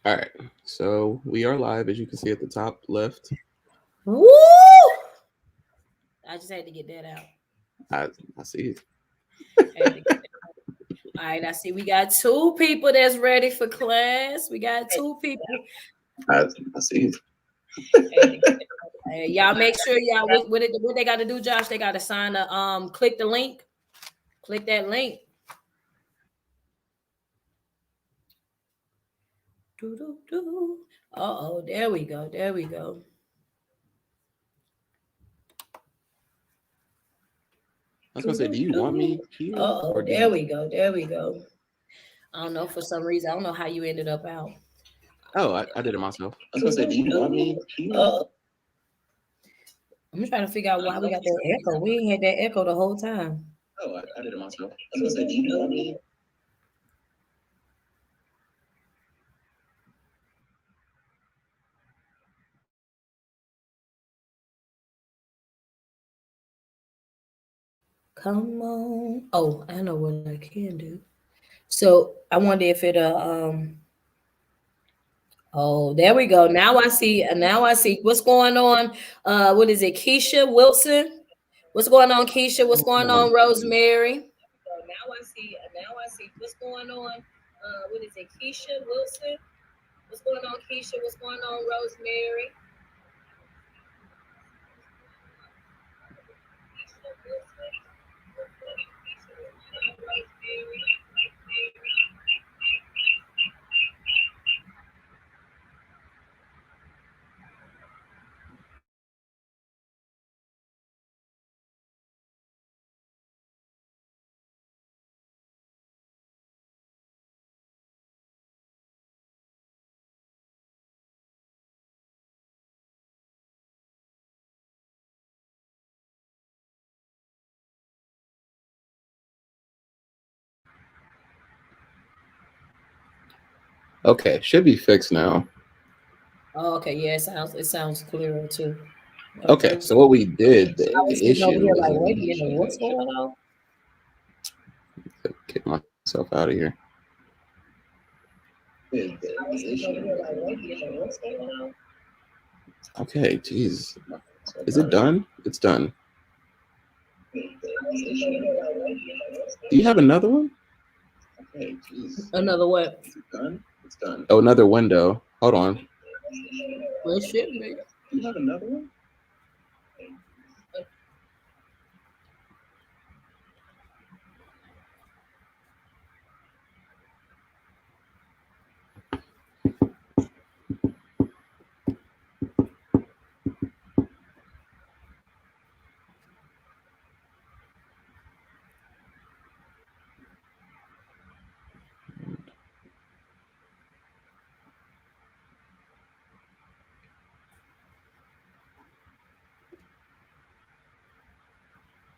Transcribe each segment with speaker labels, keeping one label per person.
Speaker 1: All right. So we are live, as you can see at the top left.
Speaker 2: Woo! I just had to get that out.
Speaker 1: I see it.
Speaker 2: Had to get that out. All right, I see we got two people that's ready for class. We got two people.
Speaker 1: I see it.
Speaker 2: Had to get that out. Hey, y'all make sure y'all what they got to do, Josh. They got to sign the click the link. Click that link. Do do do. Uh-oh, there we go. There we go.
Speaker 1: I was gonna say, do you want me here,
Speaker 2: Uh-oh,
Speaker 1: or do
Speaker 2: there
Speaker 1: you?
Speaker 2: we go. There we go. I don't know for some reason. I don't know how you ended up out.
Speaker 1: Oh, I did it myself. I was gonna say, do you want me here?
Speaker 2: I'm trying to figure out why we got that echo. We ain't had that echo the whole time.
Speaker 1: Oh, I did it myself. I was gonna say, do you want me?
Speaker 2: Come on. Oh, I know what I can do. So I wonder if it'll. Oh, there we go. Now I see. Now I see what's going on. What is it, Keisha Wilson? What's going on, Keisha? What's going
Speaker 1: Oh,
Speaker 2: on, Rosemary? So now I see. Now I see what's going on. What is it, Keisha Wilson? What's going on, Keisha? What's going on, Rosemary? Keisha Wilson. Keisha, what's going on, Rosemary?
Speaker 1: okay. Should be fixed now.
Speaker 2: Oh, okay. Yeah, it sounds clearer too.
Speaker 1: Okay.
Speaker 2: Okay.
Speaker 1: So what we did,
Speaker 2: I was
Speaker 1: the
Speaker 2: sitting over
Speaker 1: issue
Speaker 2: here
Speaker 1: was
Speaker 2: like, wait a minute, what's going on?
Speaker 1: kick myself out of here.
Speaker 2: I was sitting over here like, wait a minute, what's going on?
Speaker 1: Okay. Jeez. Is it done? It's done.
Speaker 2: I was sitting over here like, wait a minute, what's
Speaker 1: Do you
Speaker 2: going
Speaker 1: have
Speaker 2: on?
Speaker 1: another one? Okay. Jeez.
Speaker 2: Another what?
Speaker 1: Is it done? It's done. Oh, another window. Hold on.
Speaker 2: Well, it should be.
Speaker 1: Do you have another one?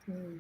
Speaker 2: Hmm.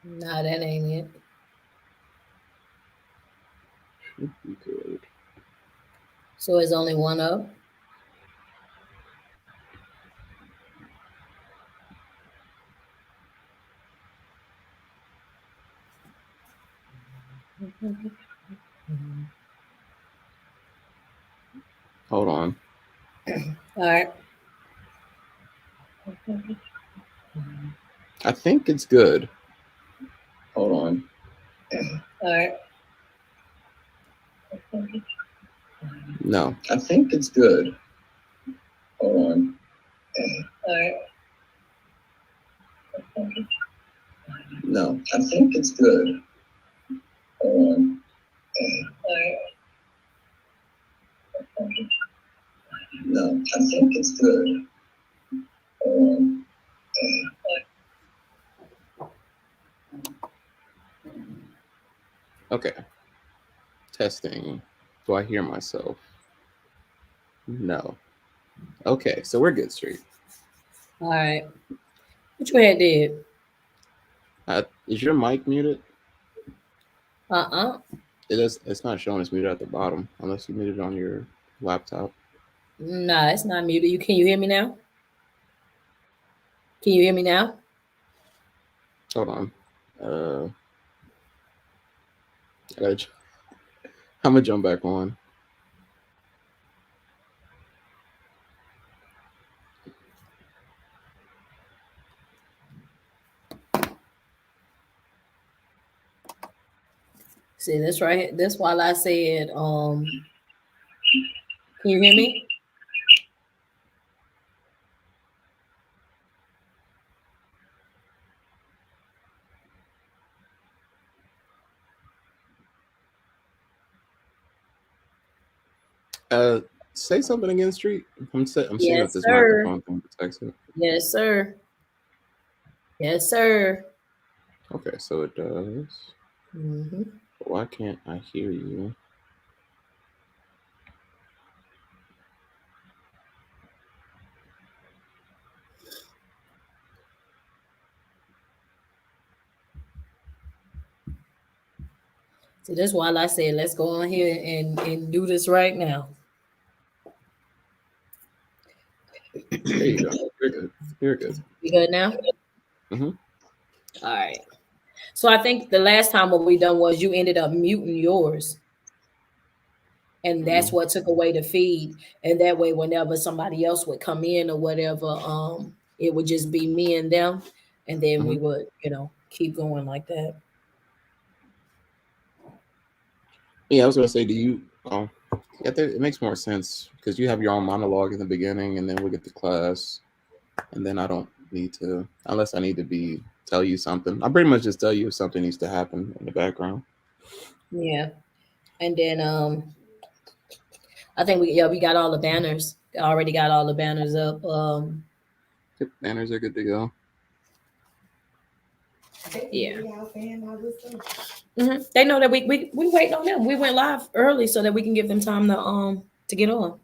Speaker 2: Nah, that ain't it.
Speaker 1: Should be good.
Speaker 2: So it's only one up.
Speaker 1: Hold on.
Speaker 2: All right.
Speaker 1: I think it's good. Hold on.
Speaker 2: All right.
Speaker 1: No, I think it's good. Hold on.
Speaker 2: All right.
Speaker 1: No, I think it's good. Hold on.
Speaker 2: All right.
Speaker 1: No, I think it's good. Hold on. Okay. Testing. Do I hear myself? No. Okay, so we're good, Street.
Speaker 2: All right. What you had did?
Speaker 1: Is your mic muted?
Speaker 2: Uh-uh.
Speaker 1: It is. It's not showing it's muted at the bottom, unless you muted it on your laptop.
Speaker 2: Nah, it's not muted. Can you hear me now? Can you hear me now?
Speaker 1: Hold on. Uh, I gotta, I'm gonna jump back on.
Speaker 2: See, that's right. That's why I said, can you hear me?
Speaker 1: Uh, say something again, Street. I'm seeing that
Speaker 2: Yes,
Speaker 1: this
Speaker 2: sir.
Speaker 1: microphone thing detects it.
Speaker 2: Yes, sir. Yes, sir.
Speaker 1: Okay, so it does.
Speaker 2: Mm-hmm.
Speaker 1: But why can't I hear you?
Speaker 2: So that's why I said, let's go on here and do this right now.
Speaker 1: There you go. You're good. You're good.
Speaker 2: You good now?
Speaker 1: Mm-hmm.
Speaker 2: All right. So I think the last time what we done was you ended up muting yours, and that's
Speaker 1: Mm-hmm.
Speaker 2: what took away the feed. And that way, whenever somebody else would come in or whatever, it would just be me and them, and then
Speaker 1: Mm-hmm.
Speaker 2: we would, keep going like that.
Speaker 1: Yeah, I was gonna say, do you? Oh, yeah, it makes more sense because you have your own monologue in the beginning, and then we get to class, and then I don't need to, unless I need to be tell you something. I pretty much just tell you if something needs to happen in the background.
Speaker 2: Yeah. And then I think we got all the banners. Already got all the banners up.
Speaker 1: Yep, banners are good to go.
Speaker 2: Yeah. They know that we waiting on them. We went live early so that we can give them time to get on.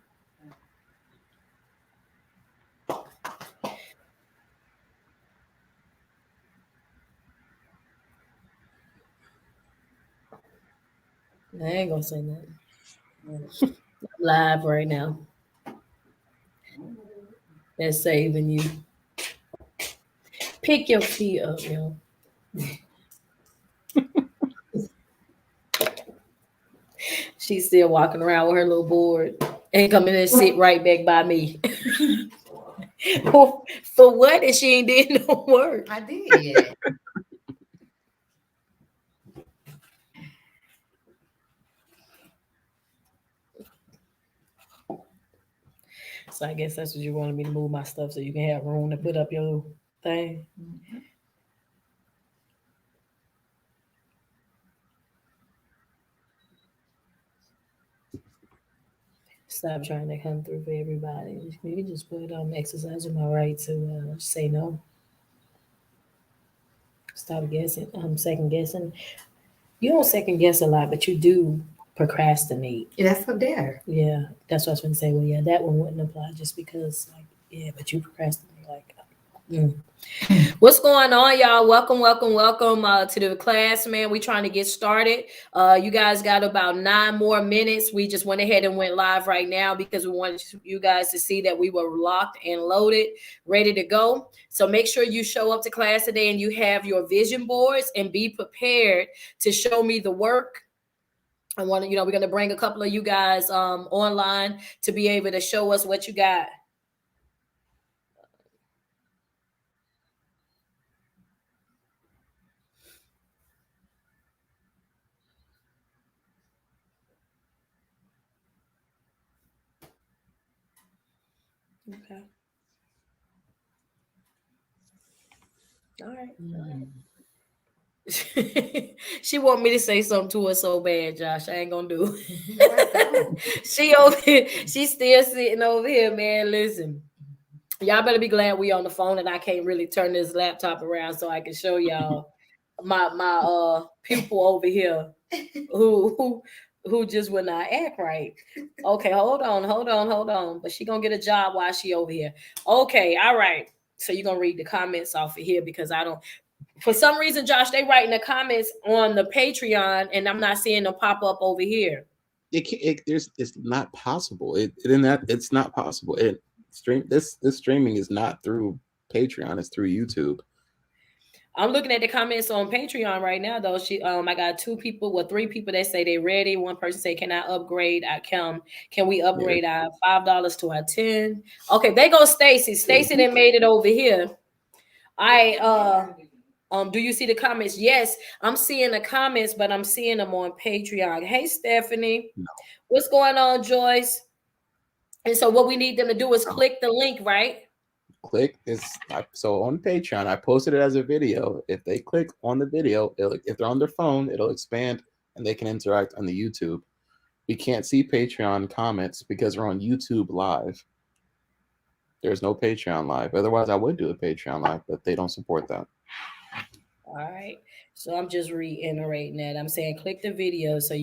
Speaker 2: I ain't gonna say nothing. Live right now. That's saving you. Pick your feet up, yo. She's still walking around with her little board and coming and sit right back by me. For what? And she ain't did no work.
Speaker 3: I did.
Speaker 2: So I guess that's what you wanted me to move my stuff so you can have room to put up your thing. Stop trying to come through for everybody. You can just put exercising my right to say no. Stop guessing. Second guessing. You don't second guess a lot, but you do procrastinate.
Speaker 3: That's up there.
Speaker 2: Yeah, that's what I was going to say. Well, yeah, that one wouldn't apply just because, like, yeah, but you procrastinate. Like, mm. What's going on, y'all? Welcome, welcome, welcome to the class, man. We trying to get started. You guys got about 9 more minutes. We just went ahead and went live right now because we wanted you guys to see that we were locked and loaded, ready to go. So make sure you show up to class today and you have your vision boards and be prepared to show me the work. I want to, we're going to bring a couple of you guys online to be able to show us what you got. Okay. All right. She want me to say something to her so bad, Josh. I ain't gonna do it. She over here, she's still sitting over here, man. Listen, y'all better be glad we on the phone and I can't really turn this laptop around so I can show y'all my pupil over here who who just would not act right. Okay, hold on. But she gonna get a job while she over here. Okay, all right. So you're gonna read the comments off of here because I don't. For some reason, Josh, they writing the comments on the Patreon, and I'm not seeing them pop up over here.
Speaker 1: It's not possible. In that it's not possible. This streaming is not through Patreon. It's through YouTube.
Speaker 2: I'm looking at the comments on Patreon right now, though. I got two people, well, three people that say they ready. One person say, "Can I upgrade? Can we
Speaker 1: Yeah.
Speaker 2: upgrade our $5 to our 10?" Okay, they go Stacy. Stacy that made it over here. Do you see the comments? Yes, I'm seeing the comments, but I'm seeing them on Patreon. Hey, Stephanie,
Speaker 1: No.
Speaker 2: what's going on, Joyce? And so what we need them to do is
Speaker 1: No.
Speaker 2: click the link, right?
Speaker 1: Click is so on Patreon. I posted it as a video. If they click on the video, if they're on their phone, it'll expand and they can interact on the YouTube. We can't see Patreon comments because we're on YouTube Live. There's no Patreon Live. Otherwise, I would do a Patreon Live, but they don't support that.
Speaker 2: All right. So I'm just reiterating that. I'm saying click the video so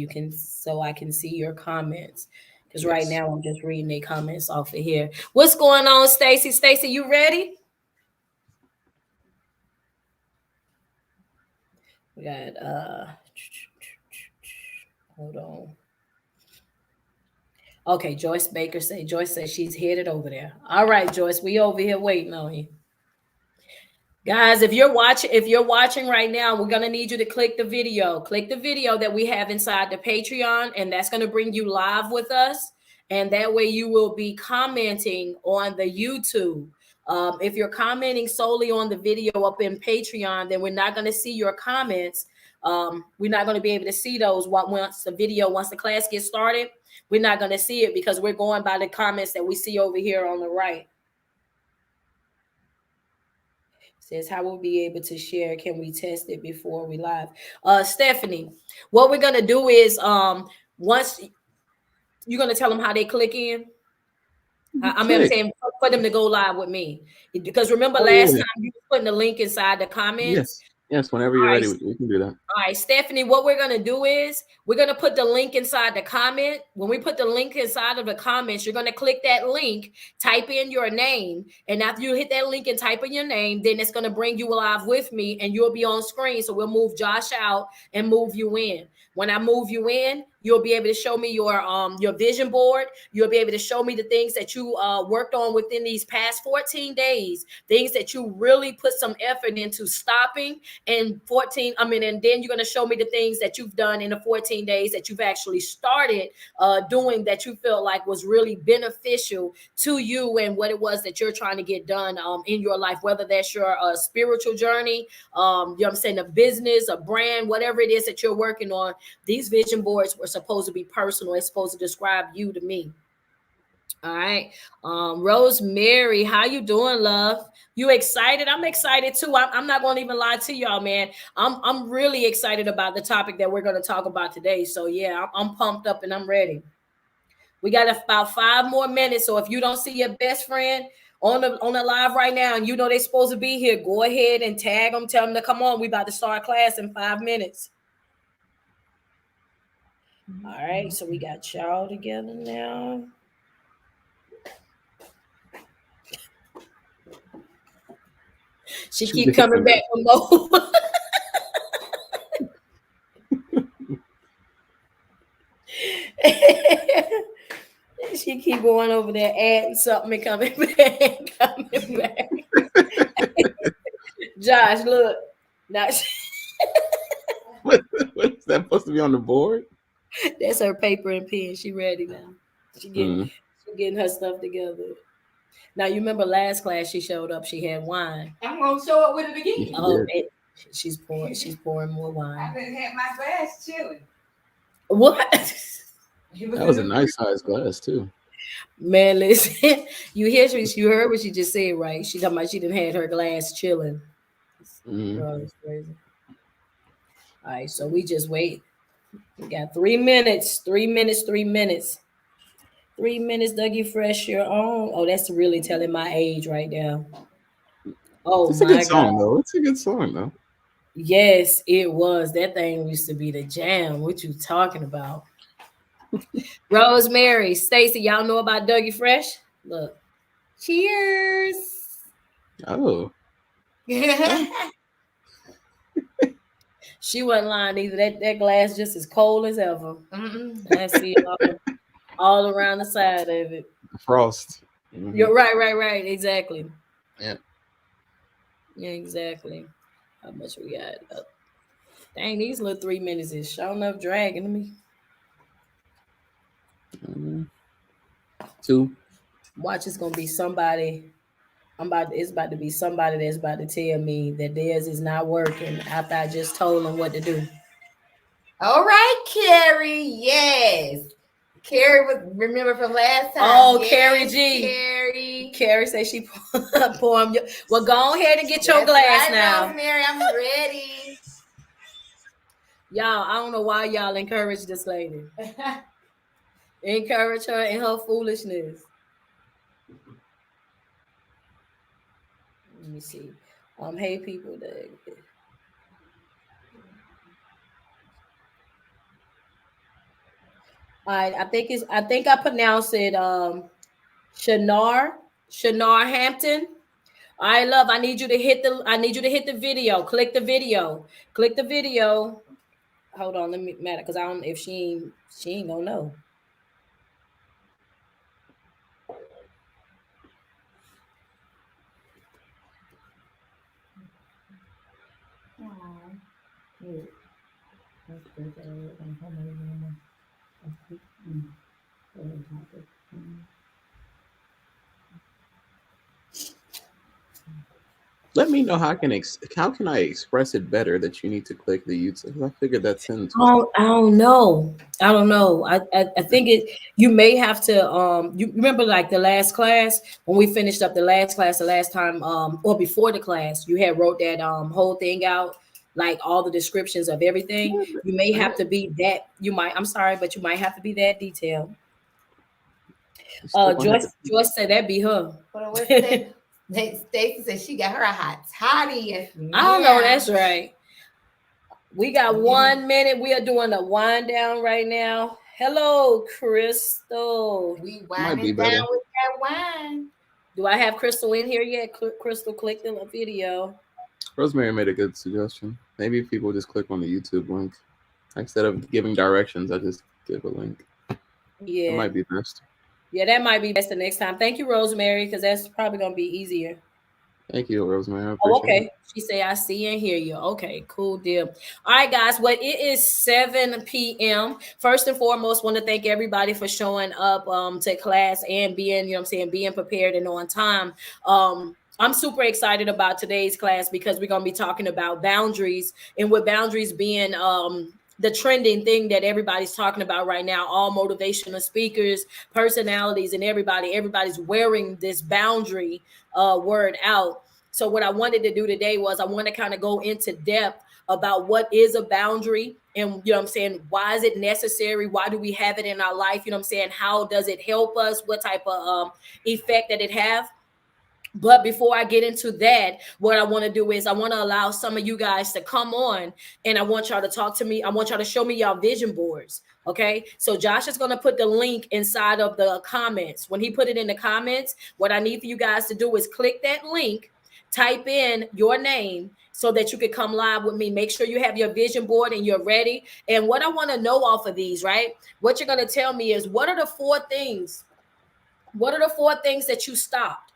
Speaker 2: I can see your comments. Because right
Speaker 1: Yes.
Speaker 2: now I'm just reading the comments off of here. What's going on, Stacy? Stacy, you ready? We got hold on. Okay, Joyce says she's headed over there. All right, Joyce, we over here waiting on you. Guys, if you're watching right now, we're going to need you to click the video. Click the video that we have inside the Patreon, and that's going to bring you live with us. And that way you will be commenting on the YouTube. If you're commenting solely on the video up in Patreon, then we're not going to see your comments. We're not going to be able to see those once the class gets started. We're not going to see it because we're going by the comments that we see over here on the right. Says, how will we be able to share? Can we test it before we live? Stephanie, what we're gonna do is once you're gonna tell them how they click in. I'm saying for them to go live with me. Because remember
Speaker 1: Oh
Speaker 2: last
Speaker 1: yeah.
Speaker 2: time you were putting the link inside the comments.
Speaker 1: Yes. Yes. Whenever you're ready, we can do that.
Speaker 2: All right, Stephanie, what we're going to do is we're going to put the link inside the comment. When we put the link inside of the comments, you're going to click that link, type in your name. And after you hit that link and type in your name, then it's going to bring you live with me and you'll be on screen. So we'll move Josh out and move you in. When I move you in, you'll be able to show me your vision board. You'll be able to show me the things that you worked on within these past 14 days, things that you really put some effort into stopping. And then you're going to show me the things that you've done in the 14 days that you've actually started doing that you feel like was really beneficial to you and what it was that you're trying to get done in your life, whether that's your spiritual journey, you know what I'm saying, a business, a brand, whatever it is that you're working on. These vision boards were supposed to be personal. It's supposed to describe you to me. All right. Rosemary, how you doing, love? You excited? I'm excited too. I'm not going to even lie to y'all, man. I'm really excited about the topic that we're going to talk about today. So yeah, I'm pumped up and I'm ready. We got about 5 more minutes. So if you don't see your best friend on the live right now and you know they're supposed to be here, go ahead and tag them, tell them to come on. We about to start class in 5 minutes. All right, so we got y'all together now. She keep coming back for more. She keep going over there adding something and coming back. Josh, look. Now
Speaker 1: what is that supposed to be on the board?
Speaker 2: That's her paper and pen. She ready now. She getting her stuff together. Now you remember last class she showed up. She had wine.
Speaker 3: I'm gonna show up with it again.
Speaker 2: Oh, she's pouring more wine.
Speaker 3: I didn't have my glass chilling.
Speaker 2: What?
Speaker 1: That was a nice size glass too.
Speaker 2: Man, listen. You heard what she just said, right? She talking about she didn't had her glass chilling. Bro, it's crazy. All right, so we just wait. We got 3 minutes. 3 minutes. 3 minutes. 3 minutes, Dougie Fresh, your own. Oh, that's really telling my age right now. Oh,
Speaker 1: it's a good song, though. It's a good song, though.
Speaker 2: Yes, it was. That thing used to be the jam. What you talking about? Rosemary, Stacy, y'all know about Dougie Fresh? Look. Cheers.
Speaker 1: Oh,
Speaker 2: She wasn't lying either. That glass just as cold as ever. I see it all around the side of it.
Speaker 1: frost. Mm-hmm.
Speaker 2: You're right. Exactly.
Speaker 1: Yeah.
Speaker 2: Yeah, exactly. How much we got? Dang, these little 3 minutes is showing up dragging me.
Speaker 1: Mm-hmm. 2.
Speaker 2: Watch, it's gonna be somebody. It's about to be somebody that's about to tell me that theirs is not working after I just told them what to do.
Speaker 3: All right, Carrie. Yes. Carrie was remember from last time.
Speaker 2: Oh,
Speaker 3: yes,
Speaker 2: Carrie G.
Speaker 3: Carrie.
Speaker 2: Carrie said she poem. Well, go ahead and get your glass
Speaker 3: right,
Speaker 2: now.
Speaker 3: Rosemary, I'm ready.
Speaker 2: Y'all, I don't know why y'all encourage this lady. Encourage her in her foolishness. Let me see. Hey people. I think I pronounced it Shanar Hampton. All right, love. I need you to hit the video. Click the video. Click the video. Hold on, let me matter because I don't if she ain't gonna know.
Speaker 1: Let me know how how can I express it better that you need to click the YouTube? 'Cause I figured that sentence was.
Speaker 2: I don't know. I think you may have to you remember like the last class when we finished up the last class the last time or before the class you had wrote that whole thing out like all the descriptions of everything. You may have to be that I'm sorry, but you might have to be that detailed. Joyce said that'd be her.
Speaker 3: Stacy said she got her a hot toddy.
Speaker 2: I know that's right. We got 1 minute. We are doing a wind down right now. Hello, Crystal.
Speaker 3: We winding down with that wine.
Speaker 2: Do I have Crystal in here yet? Crystal, click the video.
Speaker 1: Rosemary made a good suggestion. Maybe people just click on the YouTube link instead of giving directions. I just give a link.
Speaker 2: Yeah,
Speaker 1: it might be best.
Speaker 2: Yeah, that might be best the next time. Thank you, Rosemary, because that's probably gonna be easier.
Speaker 1: Thank you, Rosemary. I appreciate it.
Speaker 2: She say I see and hear you. Okay, cool deal. All right, guys. Well, it is 7 p.m. First and foremost, want to thank everybody for showing up to class and being, being prepared and on time. I'm super excited about today's class because we're gonna be talking about boundaries and with boundaries being the trending thing that everybody's talking about right now. All motivational speakers, personalities, and everybody's wearing this boundary word out. So what I wanted to do today was I want to kind of go into depth about what is a boundary and, why is it necessary? Why do we have it in our life? How does it help us? What type of effect that it have? But before I get into that, what I want to do is I want to allow some of you guys to come on and I want y'all to talk to me. I want y'all to show me y'all vision boards. Okay. So Josh is going to put the link inside of the comments. When he put it in the comments, what I need for you guys to do is click that link, type in your name so that you can come live with me. Make sure you have your vision board and you're ready. And what I want to know off of these, right? What you're going to tell me is what are the four things? What are the four things that you stopped?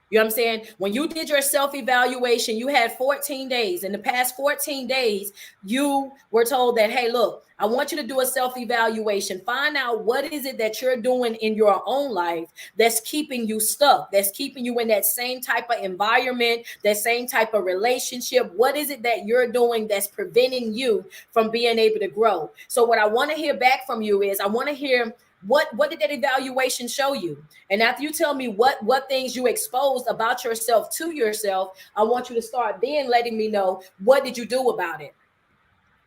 Speaker 2: You know what I'm saying? When you did your self-evaluation, you had 14 days. In the past 14 days, you were told that, hey, look, I want you to do a self-evaluation. Find out what is it that you're doing in your own life that's keeping you stuck, that's keeping you in that same type of environment, that same type of relationship. What is it that you're doing that's preventing you from being able to grow? So what I want to hear back from you is I want to hear what did that evaluation show you? And after you tell me what things you exposed about yourself to yourself, I want you to start then letting me know what did you do about it.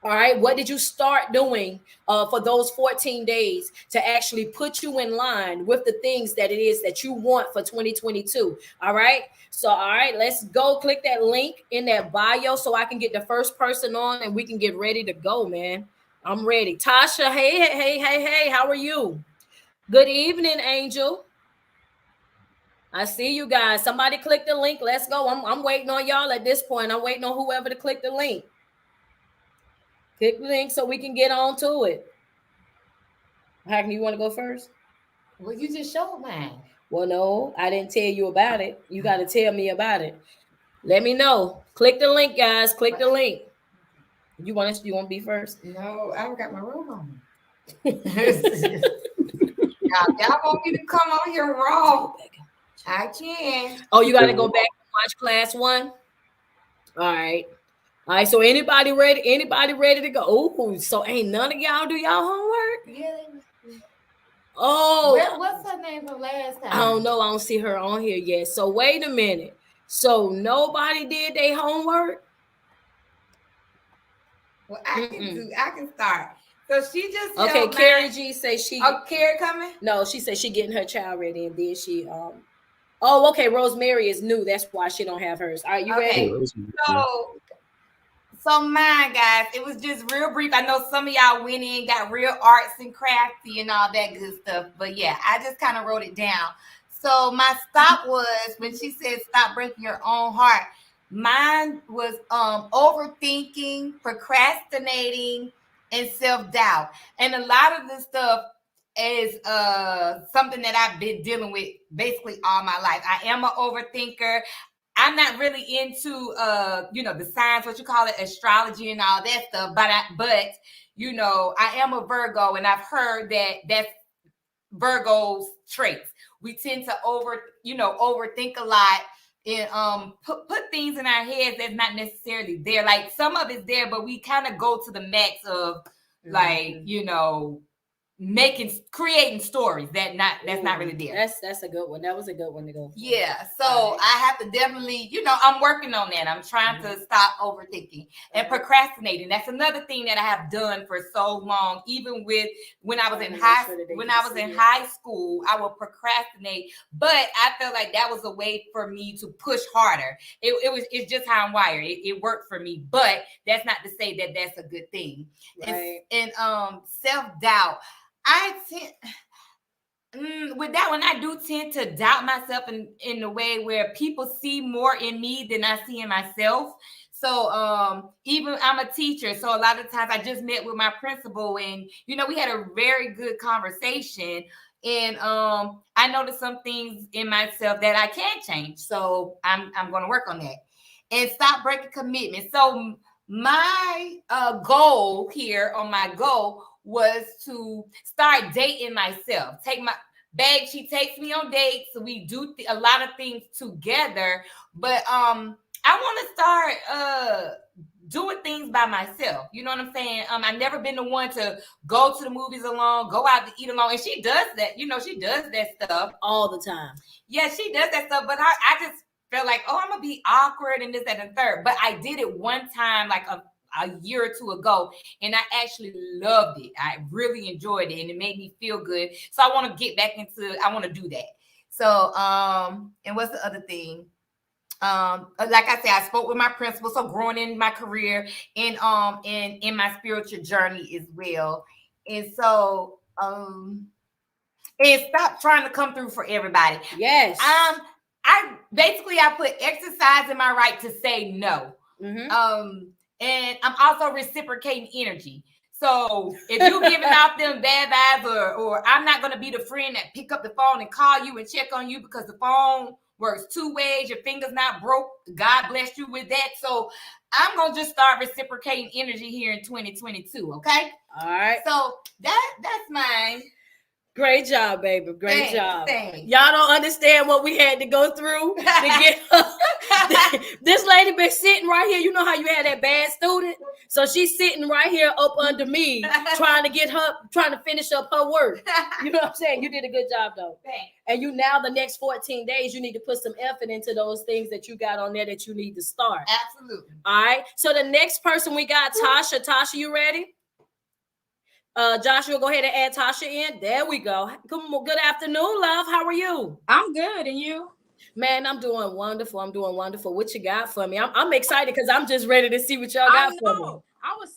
Speaker 2: All right. What did you start doing for those 14 days to actually put you in line with the things that it is that you want for 2022? All right. So, all right, let's go click that link in that bio so I can get the first person on and we can get ready to go, man. I'm ready. Tasha, hey, how are you? Good evening, Angel. I see you guys. Somebody click the link. Let's go. I'm waiting on y'all at this point. I'm waiting on whoever to click the link. Click the link so we can get on to it. Hackney, you want to go first?
Speaker 3: Well, you just showed mine.
Speaker 2: Well, no, I didn't tell you about it. You got to tell me about it. Let me know. Click the link, guys. Click the link. You want to be first?
Speaker 3: No, I got my robe on. Y'all want me to come on here raw? I can.
Speaker 2: Oh, you got to go back and watch class 1? All right. All right, so anybody ready? Anybody ready to go? Oh, so ain't none of y'all do y'all homework?
Speaker 3: Yeah.
Speaker 2: Oh,
Speaker 3: what's her name from last time?
Speaker 2: I don't know. I don't see her on here yet. So wait a minute. So nobody did their homework?
Speaker 3: Well, I can start. So she just
Speaker 2: okay. Carrie G say she.
Speaker 3: Oh, Carrie coming?
Speaker 2: No, she said she getting her child ready, and then she Oh, okay. Rosemary is new. That's why she don't have hers. All right, you ready?
Speaker 3: So mine, guys, it was just real brief. I know some of y'all went in, got real arts and crafty and all that good stuff. But yeah, I just kind of wrote it down. So my stop was when she said stop breaking your own heart. Mine was overthinking, procrastinating, and self-doubt. And a lot of this stuff is something that I've been dealing with basically all my life. I am an overthinker. I'm not really into the science, what you call it, astrology and all that stuff. But I am a Virgo, and I've heard that that's Virgo's traits. We tend to overthink a lot and put things in our heads that's not necessarily there. Like some of it's there, but we kind of go to the max of creating stories that's not really there.
Speaker 2: That's a good one. That was a good one to go for.
Speaker 3: Yeah, so I have to definitely, I'm working on that. I'm trying to stop overthinking and procrastinating. That's another thing that I have done for so long. Even when I was in high school, I would procrastinate, but I felt like that was a way for me to push harder. It's just how I'm wired. It worked for me, but that's not to say that that's a good thing. Right. And self-doubt. With that one, I do tend to doubt myself in the way where people see more in me than I see in myself. So even I'm a teacher, so a lot of times I just met with my principal, and we had a very good conversation, and I noticed some things in myself that I can change. So I'm going to work on that and stop breaking commitment. So my goal here on my goal was to start dating myself. Take my bag. She takes me on dates. So we do a lot of things together. But I want to start doing things by myself. You know what I'm saying? I've never been the one to go to the movies alone, go out to eat alone. And she does that. She does that stuff
Speaker 2: all the time.
Speaker 3: Yeah, she does that stuff. But I just felt like, I'm going to be awkward and this, that, and third. But I did it one time, like a year or two ago, and I actually loved it. I really enjoyed it, and it made me feel good. So I want to get back into. I want to do that. So and what's the other thing? Like I said, I spoke with my principal. So growing in my career and in my spiritual journey as well. And so and stop trying to come through for everybody.
Speaker 2: Yes.
Speaker 3: I put exercise in my right to say no. Mm-hmm. And I'm also reciprocating energy. So if you're giving out them bad vibes, or I'm not going to be the friend that pick up the phone and call you and check on you because the phone works two ways, your finger's not broke, God bless you with that. So I'm going to just start reciprocating energy here in 2022, okay?
Speaker 2: All right.
Speaker 3: So that's mine.
Speaker 2: Great job, baby. Great job. Thanks. Y'all don't understand what we had to go through to get this lady been sitting right here. You know how you had that bad student? So she's sitting right here up under me, trying to finish up her work. You know what I'm saying? You did a good job, though.
Speaker 3: Thanks.
Speaker 2: And you now the next 14 days, you need to put some effort into those things that you got on there that you need to start.
Speaker 3: Absolutely.
Speaker 2: All right. So the next person we got, Tasha. Tasha, you ready? Joshua, go ahead and add Tasha in. There we go. Good afternoon, love. How are you?
Speaker 4: I'm good. And you?
Speaker 2: Man, I'm doing wonderful. What you got for me? I'm excited because I'm just ready to see what y'all got for me.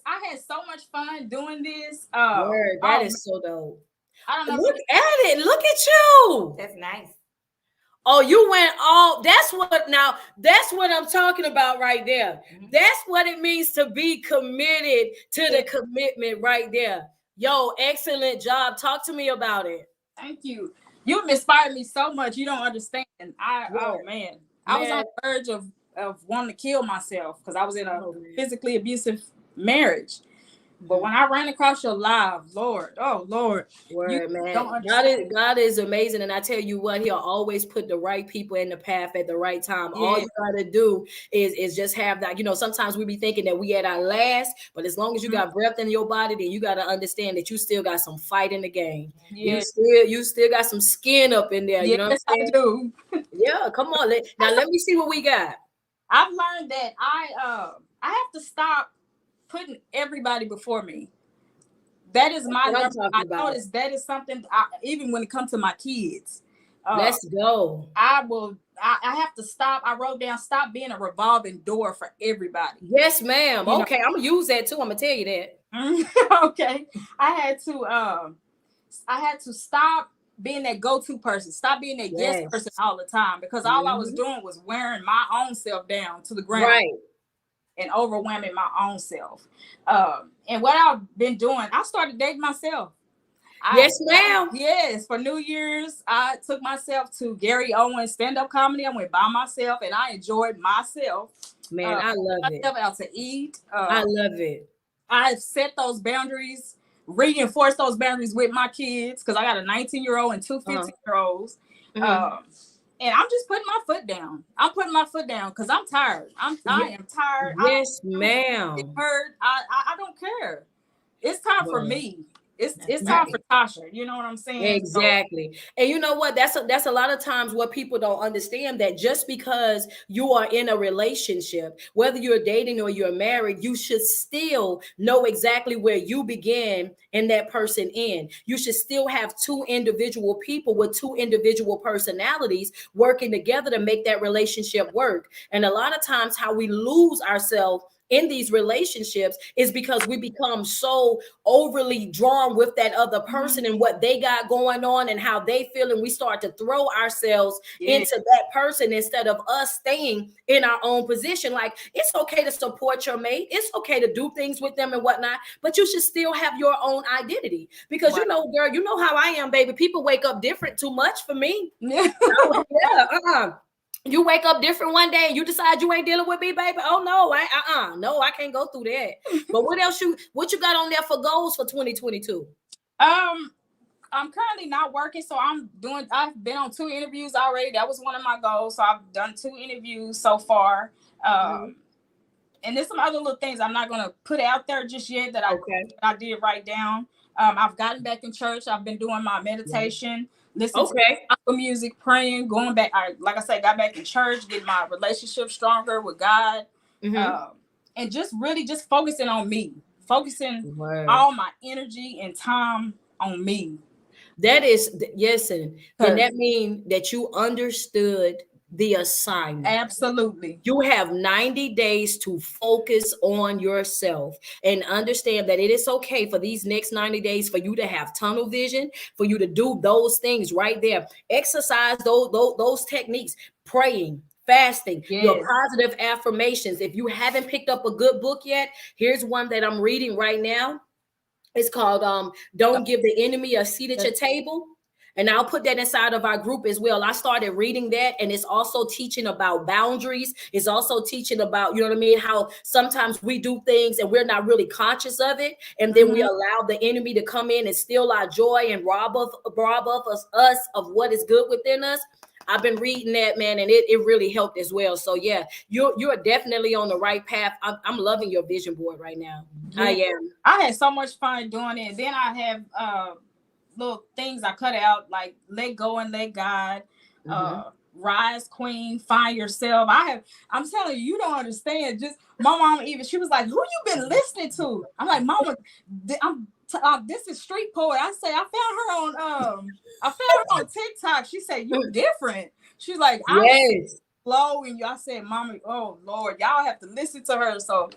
Speaker 4: I had so much fun doing this.
Speaker 2: Word, that is so dope.
Speaker 4: I don't know.
Speaker 2: Look at it. Look at you.
Speaker 3: That's nice.
Speaker 2: Oh, you went all. That's what I'm talking about right there. That's what it means to be committed to the commitment right there. Yo, excellent job. Talk to me about it.
Speaker 4: Thank you. You've inspired me so much. You don't understand. Oh man. I was on the verge of wanting to kill myself because I was in a physically abusive marriage. But when I ran across your live, Lord,
Speaker 2: Word, man. God is amazing. And I tell you what, he'll always put the right people in the path at the right time. Yeah. All you gotta do is just have that. You know, sometimes we be thinking that we at our last, but as long as you got breath in your body, then you gotta understand that you still got some fight in the game. Yeah. You still got some skin up in there. You know what I'm saying?
Speaker 4: I do.
Speaker 2: Yeah, come on. Now let me see what we got.
Speaker 4: I've learned that I have to stop putting everybody before me. That is my number. I noticed that is something even when it comes to my kids.
Speaker 2: Let's go.
Speaker 4: I have to stop. I wrote down, stop being a revolving door for everybody.
Speaker 2: Yes, ma'am. Okay, I'm gonna use that too. I'm gonna tell you
Speaker 4: that. Okay. I had to stop being that go-to person. Stop being that yes person all the time, because all I was doing was wearing my own self down to the ground. Right. And overwhelming my own self. And what I've been doing, I started dating myself.
Speaker 2: Yes, ma'am.
Speaker 4: Yes, for New Year's, I took myself to Gary Owens stand-up comedy. I went by myself and I enjoyed myself.
Speaker 2: Man, I love it.
Speaker 4: Out to eat.
Speaker 2: I love it.
Speaker 4: I set those boundaries, reinforce those boundaries with my kids, because I got a 19-year-old and two 15-year-olds. And I'm just putting my foot down. I'm putting my foot down because I'm tired. I am tired.
Speaker 2: Yes, ma'am.
Speaker 4: Hurt. I don't care. It's time for me. It's time for Tasha. You know what I'm saying?
Speaker 2: Exactly. So, and you know what? That's a lot of times what people don't understand, that just because you are in a relationship, whether you're dating or you're married, you should still know exactly where you begin and that person end. You should still have two individual people with two individual personalities working together to make that relationship work. And a lot of times how we lose ourselves in these relationships is because we become so overly drawn with that other person and what they got going on and how they feel, and we start to throw ourselves into that person instead of us staying in our own position. Like, it's okay to support your mate, it's okay to do things with them and whatnot, but you should still have your own identity, because you know, girl, you know how I am, baby. People wake up different too much for me. You wake up different one day and you decide you ain't dealing with me, baby. Oh no, no, I can't go through that. But what you got on there for goals for 2022?
Speaker 4: I'm currently not working, so I've been on 2 interviews already. That was one of my goals. So I've done 2 interviews so far. And there's some other little things I'm not gonna put out there just yet that I did write down. I've gotten back in church. I've been doing my meditation. Listening to music, praying, going back. Like I said, got back in church, getting my relationship stronger with God, and just really just focusing on me, focusing all my energy and time on me.
Speaker 2: That is, yes, and that means that you understood the assignment.
Speaker 4: Absolutely.
Speaker 2: You have 90 days to focus on yourself and understand that it is okay for these next 90 days for you to have tunnel vision, for you to do those things right there. Exercise those techniques, praying, fasting, your positive affirmations. If you haven't picked up a good book yet, here's one that I'm reading right now. It's called Don't Give the Enemy a Seat at Your Table. And I'll put that inside of our group as well. I started reading that, and it's also teaching about boundaries. It's also teaching about, you know what I mean, how sometimes we do things and we're not really conscious of it. And then we allow the enemy to come in and steal our joy and rob us of what is good within us. I've been reading that, man, and it really helped as well. So yeah, you're definitely on the right path. I'm loving your vision board right now. I am.
Speaker 4: I had so much fun doing it. And then I have little things I cut out, like let go and let God, rise queen, find yourself. I'm telling you, you don't understand. Just my mom, even she was like, who you been listening to? I'm like, Mama, this is street poet. I say I found her on TikTok. She said, you different. She's like, flow, and y'all said, "Mama, oh Lord, y'all have to listen to her." So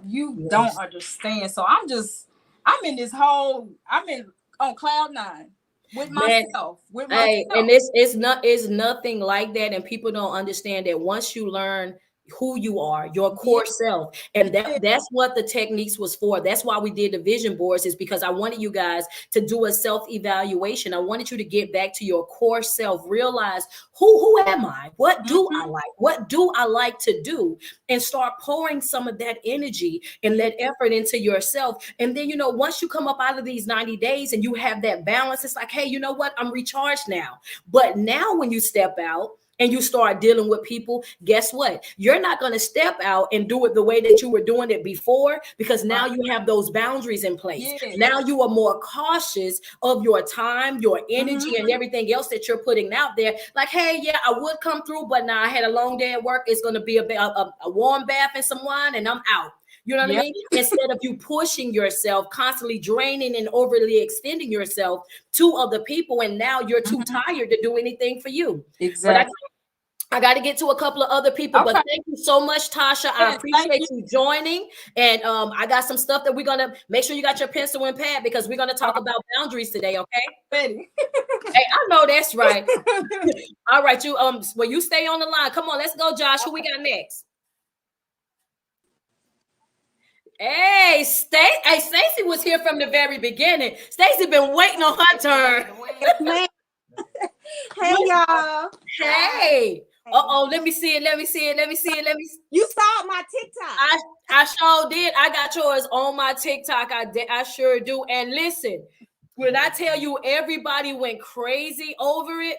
Speaker 4: you
Speaker 2: Yes.
Speaker 4: don't understand. So I'm in this whole, I'm in on cloud nine with
Speaker 2: Man,
Speaker 4: myself, with
Speaker 2: hey, and
Speaker 4: myself.
Speaker 2: it's nothing like that, and people don't understand that once you learn who you are, your
Speaker 4: Yeah,
Speaker 2: core self, and that's what the techniques was for. That's why we did the vision boards, is because I wanted you guys to do a self evaluation. I wanted you to get back to your core self, realize who am I, what do I like, what do I like to do, and start pouring some of that energy and that effort into yourself. And then, once you come up out of these 90 days and you have that balance, it's like, hey, you know what, I'm recharged now. But now when you step out and you start dealing with people, guess what? You're not going to step out and do it the way that you were doing it before, because now you have those boundaries in place.
Speaker 4: Yes.
Speaker 2: Now you are more cautious of your time, your energy, and everything else that you're putting out there. Like, hey, yeah, I would come through, but now I had a long day at work. It's going to be a warm bath and some wine, and I'm out. You know what I mean? Instead of you pushing yourself, constantly draining and overly extending yourself to other people, and now you're too tired to do anything for you.
Speaker 4: Exactly.
Speaker 2: But I got to get to a couple of other people, but
Speaker 4: Okay.
Speaker 2: thank you so much, Tasha. I
Speaker 4: Yes, thank
Speaker 2: appreciate
Speaker 4: you.
Speaker 2: you joining. And I got some stuff that we're going to make sure you got your pencil and pad, because we're going to talk about boundaries today, okay?
Speaker 4: Ready.
Speaker 2: Hey, I know that's right. All right, well, you stay on the line. Come on, let's go, Josh. Who we got next? Hey, Stacey was here from the very beginning. Stacey been waiting on her turn.
Speaker 5: Man. Hey, y'all.
Speaker 2: Hey. Uh-oh, let me see it.
Speaker 5: You saw my TikTok.
Speaker 2: I sure did. I got yours on my TikTok. I sure do. And listen, when I tell you everybody went crazy over it,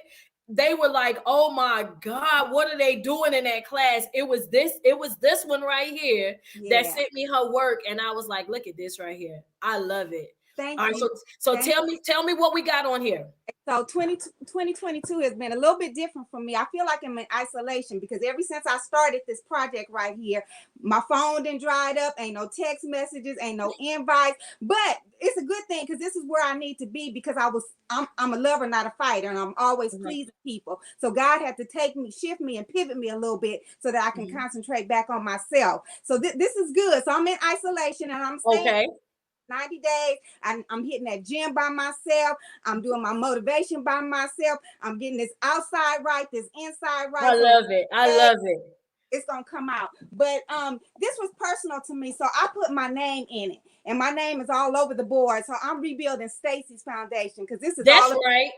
Speaker 2: they were like, "Oh my God, what are they doing in that class?" It was this one right here that sent me her work, and I was like, "Look at this right here. I love it."
Speaker 5: Thank
Speaker 2: All right,
Speaker 5: you.
Speaker 2: so tell me what we got on here.
Speaker 5: So 2022 has been a little bit different for me. I feel like I'm in isolation because ever since I started this project right here, my phone done dried up. Ain't no text messages, ain't no invites. But it's a good thing because this is where I need to be, because I'm a lover, not a fighter, and I'm always pleasing people. So God had to shift me and pivot me a little bit so that I can concentrate back on myself. So this is good. So I'm in isolation and I'm staying 90 days. I'm hitting that gym by myself. I'm doing my motivation by myself. I'm getting this outside right, this inside right.
Speaker 2: I love it.
Speaker 5: It's gonna come out. But this was personal to me, so I put my name in it, and my name is all over the board. So I'm rebuilding Stacey's foundation, because this is all
Speaker 2: right.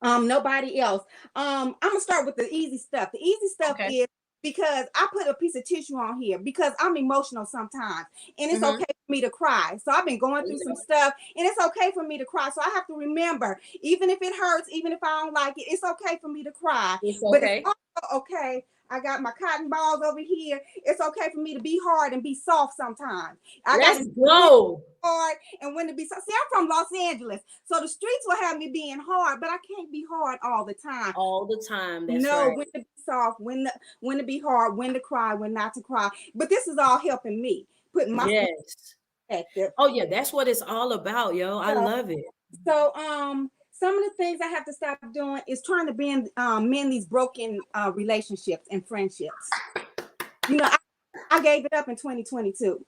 Speaker 5: Nobody else. I'm gonna start with the easy stuff. The easy stuff is because I put a piece of tissue on here because I'm emotional sometimes, and it's okay for me to cry. So I've been going through some stuff, and it's okay for me to cry. So I have to remember, even if it hurts, even if I don't like it, it's okay for me to cry. But it's also okay. I got my cotton balls over here. It's okay for me to be hard and be soft sometimes.
Speaker 2: Let's go.
Speaker 5: Hard and when to be soft. See, I'm from Los Angeles, so the streets will have me being hard, but I can't be hard all the time.
Speaker 2: That's right.
Speaker 5: When to be soft, when to be hard, when to cry, when not to cry. But this is all helping me putting my perspective.
Speaker 2: Oh yeah, that's what it's all about, yo. I love it.
Speaker 5: So some of the things I have to stop doing is trying to mend these broken relationships and friendships. I gave it up in 2022.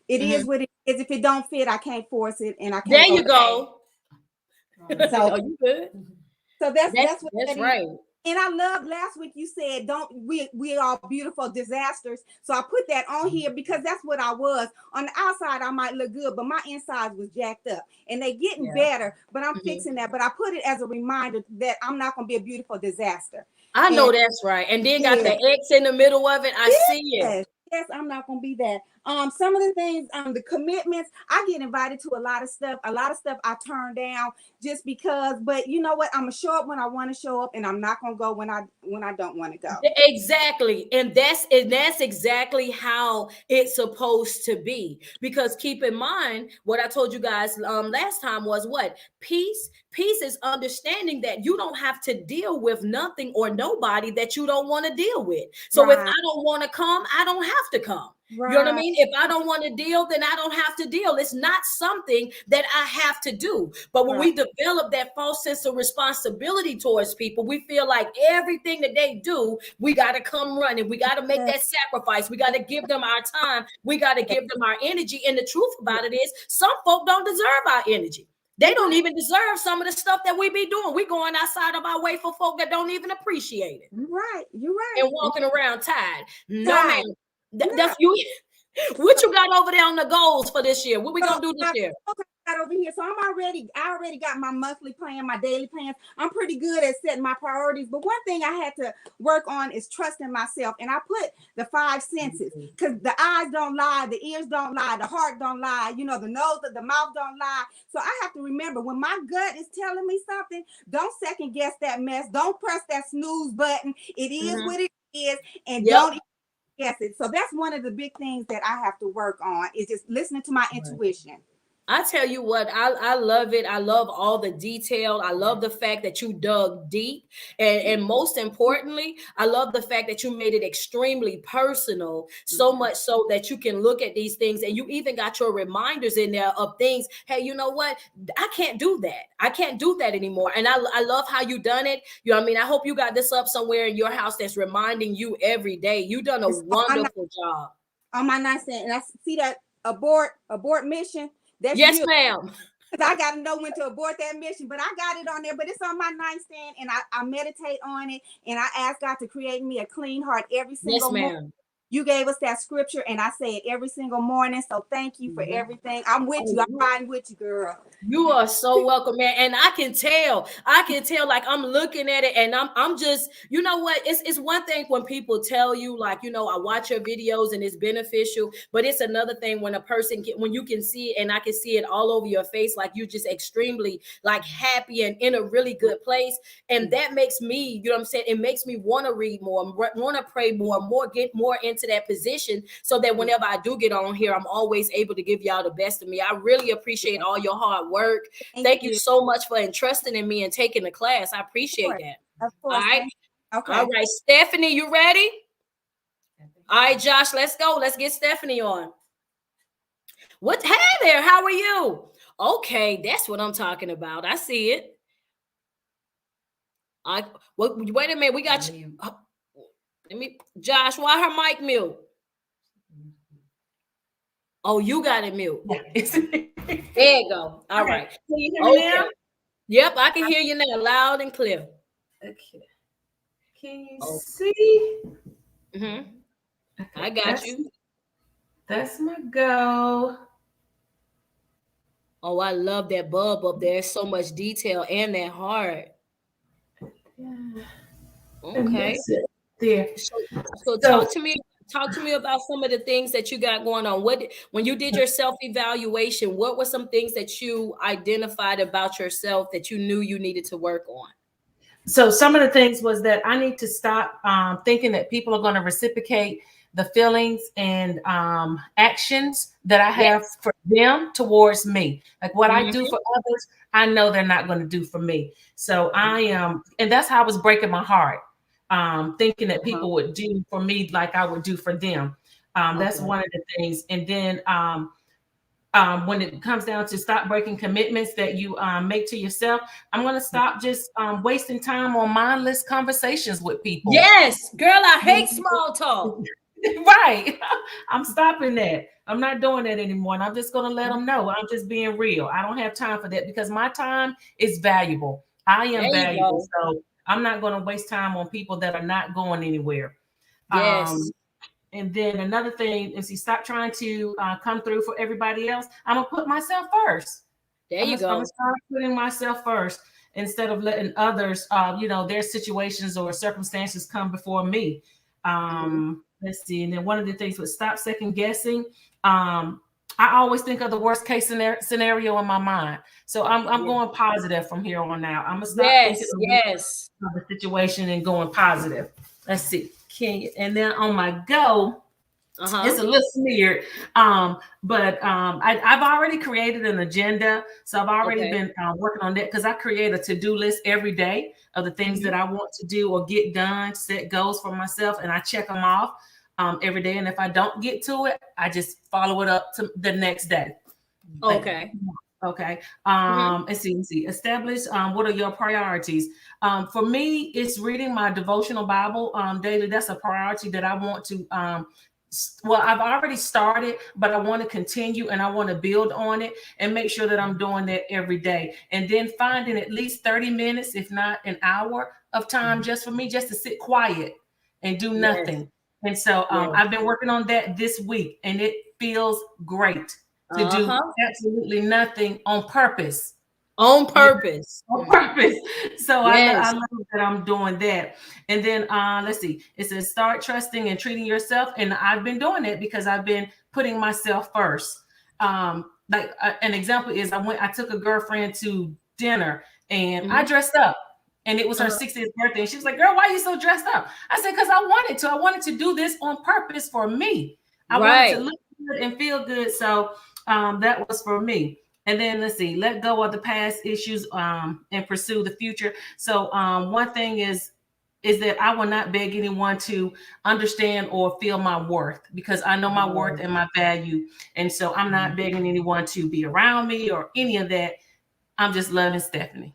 Speaker 5: It is what it is. If it don't fit, I can't force it, and I can't.
Speaker 2: There you go.
Speaker 5: So
Speaker 2: are you good?
Speaker 5: So that's
Speaker 2: right.
Speaker 5: And I love last week you said, we are beautiful disasters. So I put that on here because that's what I was. On the outside, I might look good, but my insides was jacked up. And they getting better, but I'm fixing that. But I put it as a reminder that I'm not going to be a beautiful disaster.
Speaker 2: I know that's right. And then got the X in the middle of it. I see it.
Speaker 5: Yes, I'm not going to be that. Some of the things, the commitments, I get invited to a lot of stuff. A lot of stuff I turn down just because, but you know what? I'm gonna show up when I want to show up, and I'm not gonna go when I don't want to go.
Speaker 2: Exactly. And that's exactly how it's supposed to be. Because keep in mind what I told you guys last time was what? Peace is understanding that you don't have to deal with nothing or nobody that you don't want to deal with. So if I don't want to come, I don't have to come. You know what I mean? If I don't want to deal, then I don't have to deal. It's not something that I have to do. But when we develop that false sense of responsibility towards people, we feel like everything that they do, we got to come running. We got to make that sacrifice. We got to give them our time. We got to give them our energy. And the truth about it is, some folk don't deserve our energy. They don't even deserve some of the stuff that we be doing. We going outside of our way for folk that don't even appreciate it.
Speaker 5: You're right.
Speaker 2: And walking around tired. No, man. That's you. What you got over there on the goals for this year? What we gonna do this year?
Speaker 5: Got over here, so I already got my monthly plan, my daily plans. I'm pretty good at setting my priorities, but one thing I had to work on is trusting myself. And I put the 5 senses, because the eyes don't lie, the ears don't lie, the heart don't lie, you know, the nose, the mouth don't lie. So I have to remember, when my gut is telling me something, don't second guess that mess. Don't press that snooze button. It is what it is, and don't guess it. So that's one of the big things that I have to work on, is just listening to my intuition.
Speaker 2: I tell you what, I love it. I love all the detail. I love the fact that you dug deep. And most importantly, I love the fact that you made it extremely personal, so much so that you can look at these things, and you even got your reminders in there of things. Hey, you know what? I can't do that. I can't do that anymore. And I love how you done it. You know what I mean? I hope you got this up somewhere in your house that's reminding you every day. You done a wonderful job.
Speaker 5: On my nightstand. And I see that abort mission. That's
Speaker 2: yes, ma'am.
Speaker 5: Because I got to know when to abort that mission. But I got it on there. But it's on my nightstand, and I meditate on it, and I ask God to create me a clean heart every single morning. You gave us that scripture, and I say it every single morning. So thank you for everything. I'm with you. I'm riding with you, girl.
Speaker 2: You are so welcome, man. And I can tell, like, I'm looking at it, and I'm just, you know what? It's one thing when people tell you, like, you know, I watch your videos and it's beneficial, but it's another thing when a person when you can see it, and I can see it all over your face, like you're just extremely like happy and in a really good place. And that makes me, you know what I'm saying? It makes me want to read more, want to pray more, get more into that position, so that whenever I do get on here, I'm always able to give y'all the best of me. I really appreciate all your hard work. Thank you so much for entrusting in me and taking the class. I appreciate that.
Speaker 5: Of course.
Speaker 2: All right.
Speaker 5: Okay.
Speaker 2: All right, Stephanie, you ready? All right, Josh, let's go. Let's get Stephanie on. What? Hey there, how are you? Okay, that's what I'm talking about. I see it. Wait a minute. We got you. Josh, why her mic mute? Oh, you got it mute. There you go. All right.
Speaker 6: Can you hear me now?
Speaker 2: Yep, I can hear you now, loud and clear.
Speaker 6: Okay. Can you see?
Speaker 2: Mm-hmm.
Speaker 6: Okay,
Speaker 2: I got you.
Speaker 6: That's my go.
Speaker 2: Oh, I love that bulb up there. So much detail and that heart.
Speaker 6: Yeah.
Speaker 2: Okay.
Speaker 6: There.
Speaker 2: So talk to me about some of the things that you got going on. When you did your self-evaluation, what were some things that you identified about yourself that you knew you needed to work on?
Speaker 6: So some of the things was that I need to stop thinking that people are going to reciprocate the feelings and actions that I have for them towards me. Like what I do for others, I know they're not going to do for me. So I am, and that's how I was breaking my heart. Thinking that people would do for me like I would do for them. That's one of the things. And then when it comes down to stop breaking commitments that you make to yourself, I'm going to stop just wasting time on mindless conversations with people.
Speaker 2: Yes, girl, I hate small talk.
Speaker 6: Right. I'm stopping that. I'm not doing that anymore. And I'm just going to let them know I'm just being real. I don't have time for that because my time is valuable. I am valuable. So I'm not going to waste time on people that are not going anywhere.
Speaker 2: Yes.
Speaker 6: And then another thing is you stop trying to come through for everybody else. I'm going to put myself first.
Speaker 2: There you go.
Speaker 6: I'm going to start putting myself first instead of letting others, their situations or circumstances come before me. Let's see. And then one of the things was stop second guessing. I always think of the worst case scenario in my mind. So I'm going positive from here on out. I'm gonna stop thinking of the situation and going positive. Let's see. And then on my go, it's a little smeared. But I've already created an agenda. So I've already been working on that because I create a to-do list every day of the things that I want to do or get done, set goals for myself, and I check them off. every day. And if I don't get to it, I just follow it up to the next day.
Speaker 2: Okay.
Speaker 6: Okay.
Speaker 2: Mhm.
Speaker 6: Let's see. Establish what are your priorities? For me, it's reading my devotional Bible daily. That's a priority that I want to well, I've already started, but I want to continue and I want to build on it and make sure that I'm doing that every day. And then finding at least 30 minutes, if not an hour of time just for me, just to sit quiet and do
Speaker 2: Yes.
Speaker 6: nothing. And so
Speaker 2: Yes.
Speaker 6: I've been working on that this week, and it feels great to do
Speaker 2: Uh-huh.
Speaker 6: absolutely nothing on purpose.
Speaker 2: On
Speaker 6: You
Speaker 2: purpose.
Speaker 6: know, on purpose. So I
Speaker 2: Yes.
Speaker 6: love that I'm doing that. And then let's see, it says start trusting and treating yourself. And I've been doing it because I've been putting myself first. An example is I took a girlfriend to dinner and I
Speaker 2: Mhm.
Speaker 6: dressed up. And it was her
Speaker 2: Uh-huh.
Speaker 6: 60th birthday. And she was like, girl, why are you so dressed up? I said, because I wanted to. I wanted to do this on purpose for me. I wanted to
Speaker 2: Right.
Speaker 6: look good and feel good. So that was for me. And then let's see, let go of the past issues and pursue the future. So one thing is that I will not beg anyone to understand or feel my worth because I know my worth and my value. And so I'm not begging anyone to be around me or any of that. I'm just loving Stephanie.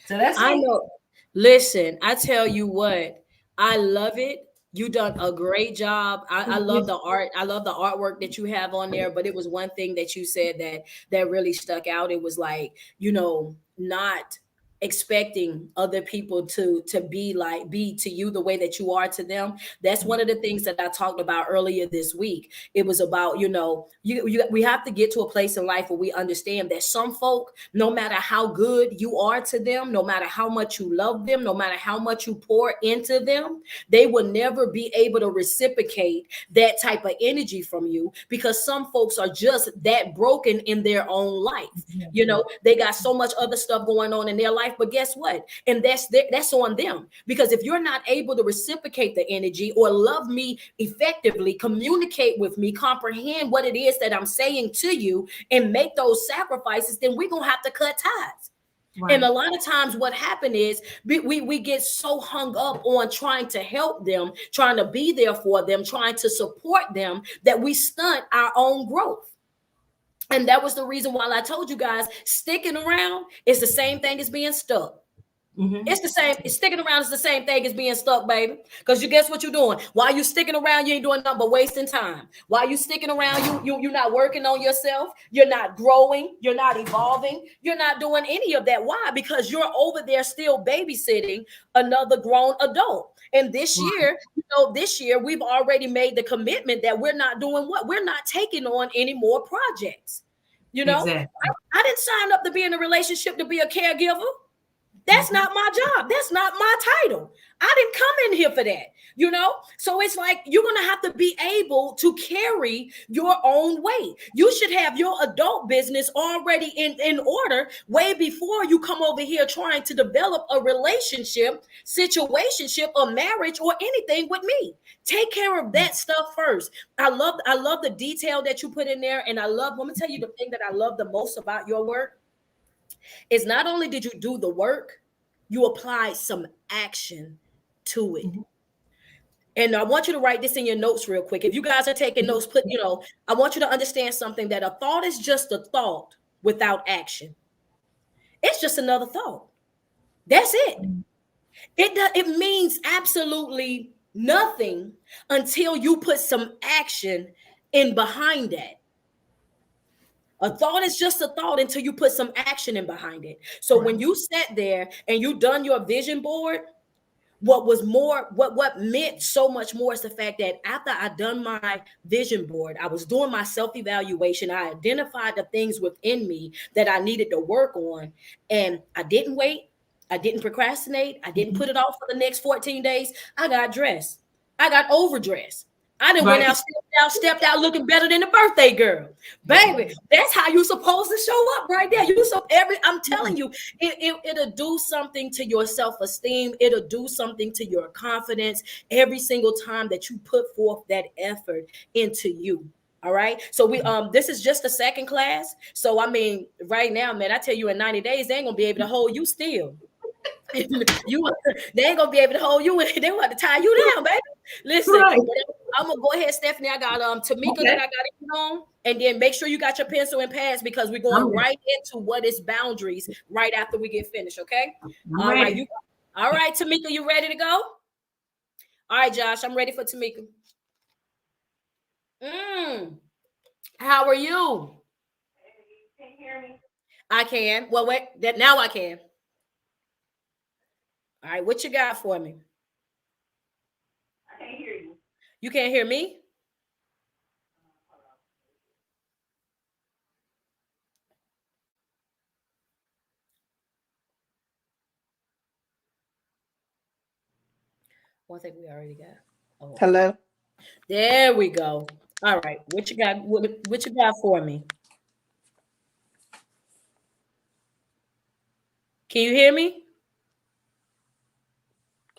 Speaker 6: So that's
Speaker 2: I
Speaker 6: me.
Speaker 2: know. Listen, I tell you what, I love it. You done a great job. I love the art. I love the artwork that you have on there. But it was one thing that you said that really stuck out. It was like, not expecting other people to be to you the way that you are to them. That's one of the things that I talked about earlier this week. It was about, we have to get to a place in life where we understand that some folk, no matter how good you are to them, no matter how much you love them, no matter how much you pour into them, they will never be able to reciprocate that type of energy from you because some folks are just that broken in their own life. They got so much other stuff going on in their life, but guess what? And that's on them, because if you're not able to reciprocate the energy or love me effectively, communicate with me, comprehend what it is that I'm saying to you, and make those sacrifices, then we're gonna have to cut ties.
Speaker 6: Right.
Speaker 2: And a lot of times what happened is we get so hung up on trying to help them, trying to be there for them, trying to support them, that we stunt our own growth. And that was the reason why I told you guys, sticking around is the same thing as being stuck. It's the same. Sticking around is the same thing as being stuck, baby. Because you guess what you're doing? While you sticking around, you ain't doing nothing but wasting time. While you sticking around, you're not working on yourself. You're not growing. You're not evolving. You're not doing any of that. Why? Because you're over there still babysitting another grown adult. And this year we've already made the commitment that we're not doing what? We're not taking on any more projects.
Speaker 6: Exactly.
Speaker 2: I didn't sign up to be in a relationship to be a caregiver. That's not my job. That's not my title. I didn't come in here for that, So it's like you're going to have to be able to carry your own weight. You should have your adult business already in order way before you come over here trying to develop a relationship, situationship, a marriage, or anything with me. Take care of that stuff first. I love the detail that you put in there. And let me tell you the thing that I love the most about your work is not only did you do the work, you applied some action to it. And I want you to write this in your notes real quick. If you guys are taking notes, I want you to understand something, that a thought is just a thought without action. It's just another thought. That's it. It means absolutely nothing until you put some action in behind that. A thought is just a thought until you put some action in behind it. So when you sat there and you done your vision board, what meant so much more is the fact that after I done my vision board, I was doing my self-evaluation. I identified the things within me that I needed to work on, and I didn't wait. I didn't procrastinate. I didn't put it off for the next 14 days. I got dressed. I got overdressed. I done went out, stepped out looking better than the birthday girl. Baby, that's how you supposed to show up right there. I'm telling you, it'll do something to your self-esteem. It'll do something to your confidence every single time that you put forth that effort into you. All right. So this is just the second class. So I mean, right now, man, I tell you, in 90 days, they ain't gonna be able to hold you still. They ain't gonna be able to hold you. They want to tie you down, baby. Listen,
Speaker 6: Right.
Speaker 2: I'm gonna go ahead, Stephanie. I got Tamika
Speaker 6: Okay.
Speaker 2: that I got it on, and then make sure you got your pencil and pads because we're going
Speaker 6: I'm ready.
Speaker 2: right into what is boundaries right after we get finished. Okay.
Speaker 6: I'm
Speaker 2: All right.
Speaker 6: ready.
Speaker 2: All right, Tamika, you ready to go? All right, Josh, I'm ready for Tamika. How are you?
Speaker 3: Can you hear me?
Speaker 2: I can. Well, wait. That now I can. All right, what you got for me?
Speaker 3: I can't hear you.
Speaker 2: You can't hear me? One thing we already got. Oh,
Speaker 5: Hello.
Speaker 2: there we go. All right, what you got? What you got for me? Can you hear me?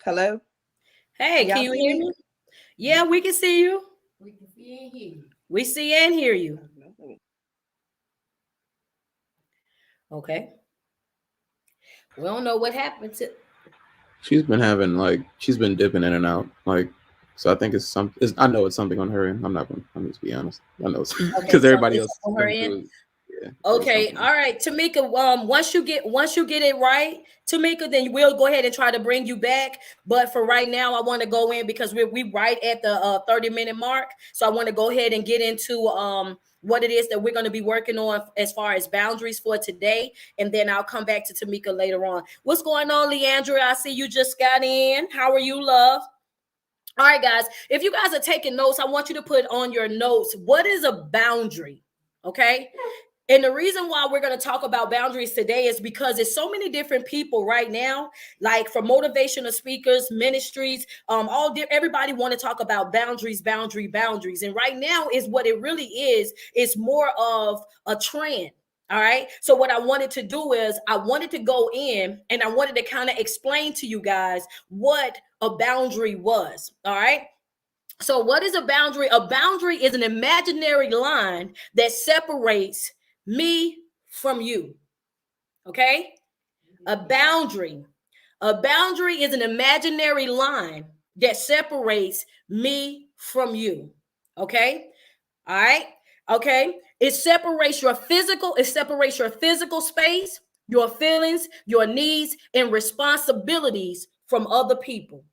Speaker 5: Hello.
Speaker 2: Hey, can
Speaker 5: Y'all
Speaker 2: you
Speaker 5: see
Speaker 2: hear
Speaker 5: me?
Speaker 2: me? Yeah, we can see you.
Speaker 4: We can see and hear you.
Speaker 2: We see and hear you. Okay. We don't know what happened to.
Speaker 1: She's been having she's been dipping in and out. So I think it's something. I know it's something on her end. I'm not gonna. I'm just be honest. I know it's
Speaker 2: Okay,
Speaker 1: because
Speaker 2: so
Speaker 1: everybody
Speaker 2: it's
Speaker 1: else
Speaker 2: on
Speaker 1: has
Speaker 2: her
Speaker 1: been
Speaker 2: end.
Speaker 1: through it. Yeah. There's
Speaker 2: Okay,
Speaker 1: something.
Speaker 2: all right, Tamika. Once you get it right, Tamika, then we'll go ahead and try to bring you back. But for right now, I want to go in because we right at the 30-minute mark. So I want to go ahead and get into what it is that we're going to be working on as far as boundaries for today, and then I'll come back to Tamika later on. What's going on, Leandra? I see you just got in. How are you, love? All right, guys. If you guys are taking notes, I want you to put on your notes what is a boundary. Okay. And the reason why we're going to talk about boundaries today is because there's so many different people right now, like from motivational speakers, ministries, everybody want to talk about boundaries. And right now is what it really is. It's more of a trend. All right. So what I wanted to do is I wanted to go in and I wanted to kind of explain to you guys what a boundary was. All right. So what is a boundary? A boundary is an imaginary line that separates me from you. Okay? A boundary. A boundary is an imaginary line that separates me from you. Okay? All right? Okay? It separates your physical space, your feelings, your needs, and responsibilities from other people.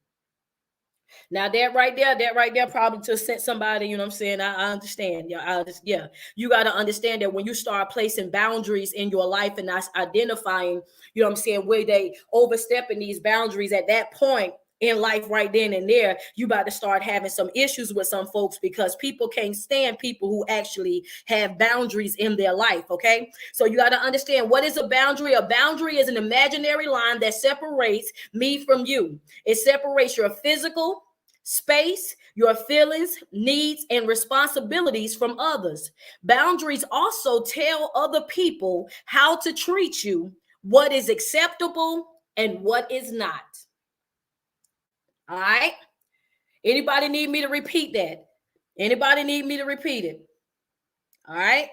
Speaker 2: Now that right there probably just sent somebody, you know what I'm saying? I understand. Yeah. You got to understand that when you start placing boundaries in your life and that's identifying, you know what I'm saying, where they overstepping these boundaries at that point in life right then and there, you about to start having some issues with some folks because people can't stand people who actually have boundaries in their life. Okay. So you got to understand what is a boundary. A boundary is an imaginary line that separates me from you. It separates your physical space, your feelings, needs, and responsibilities from others. Boundaries also tell other people how to treat you, what is acceptable and what is not. All right. Anybody need me to repeat that? Anybody need me to repeat it? All right.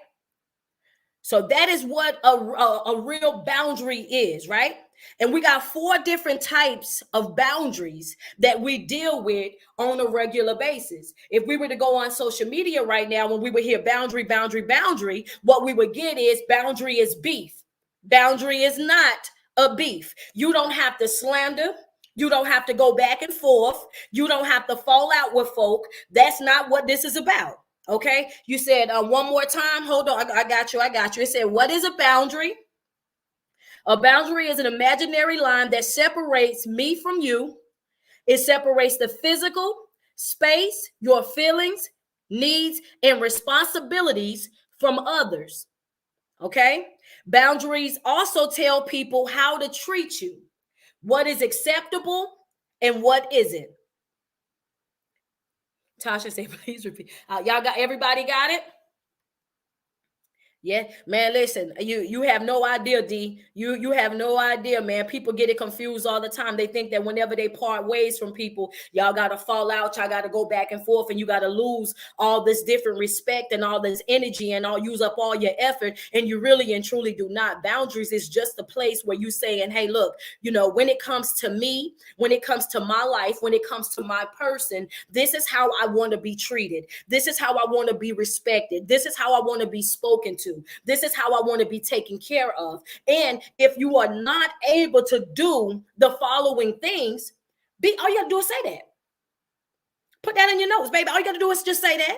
Speaker 2: So that is what a real boundary is, right? And we got 4 different types of boundaries that we deal with on a regular basis. If we were to go on social media right now, when we would hear boundary, what we would get is boundary is beef. Boundary is not a beef. You don't have to slander. You don't have to go back and forth. You don't have to fall out with folk. That's not what this is about. Okay. You said one more time. Hold on. I got you. It said, what is a boundary? A boundary is an imaginary line that separates me from you. It separates the physical space, your feelings, needs, and responsibilities from others. Okay. Boundaries also tell people how to treat you, what is acceptable and what isn't. Tasha said, please repeat. Y'all got, everybody got it? Yeah, man, listen, you have no idea, D. You have no idea, man. People get it confused all the time. They think that whenever they part ways from people, y'all gotta fall out, y'all gotta go back and forth, and you gotta lose all this different respect and all this energy and all use up all your effort. And you really and truly do not. Boundaries is just a place where you saying, hey, look, when it comes to me, when it comes to my life, when it comes to my person, this is how I want to be treated. This is how I want to be respected. This is how I want to be spoken to. This is how I want to be taken care of. And if you are not able to do the following things, all you got to do is say that. Put that in your notes, baby. All you got to do is just say that.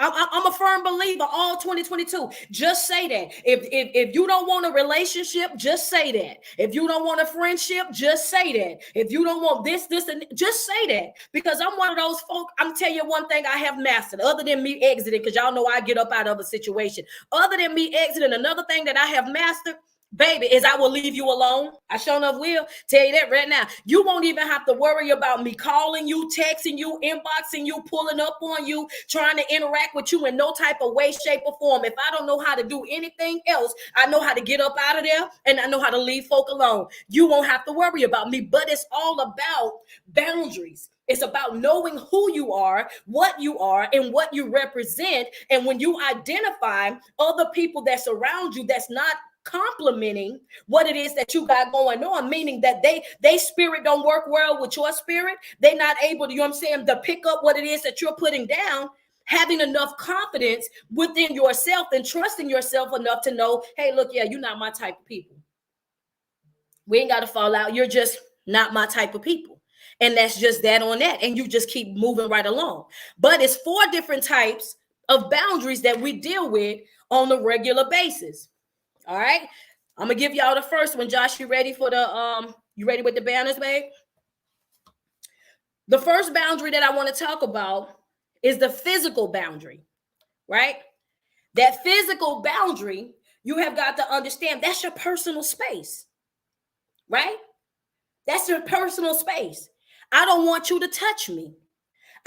Speaker 2: I'm a firm believer all 2022. Just say that. If you don't want a relationship, just say that. If you don't want a friendship, just say that. If you don't want this, and just say that. Because I'm one of those folk. I'm telling you one thing I have mastered, other than me exiting, because y'all know I get up out of a situation. Other than me exiting, another thing that I have mastered, baby, is I will leave you alone. I sure enough will tell you that right now. You won't even have to worry about me calling you, texting you, inboxing you, pulling up on you, trying to interact with you in no type of way, shape, or form. If I don't know how to do anything else, I know how to get up out of there, and I know how to leave folk alone. You won't have to worry about me, but it's all about boundaries. It's about knowing who you are, what you are, and what you represent. And when you identify other people that surround you that's not complimenting what it is that you got going on, meaning that they spirit don't work well with your spirit, they're not able to, to pick up what it is that you're putting down, having enough confidence within yourself and trusting yourself enough to know, hey, look, yeah, you're not my type of people. We ain't got to fall out. You're just not my type of people. And that's just that on that. And you just keep moving right along. But it's 4 different types of boundaries that we deal with on a regular basis. All right, I'm gonna give y'all the first one. Josh, you ready for you ready with the banners, babe? The first boundary that I want to talk about is the physical boundary, right? That physical boundary, you have got to understand that's your personal space, right? That's your personal space. I don't want you to touch me.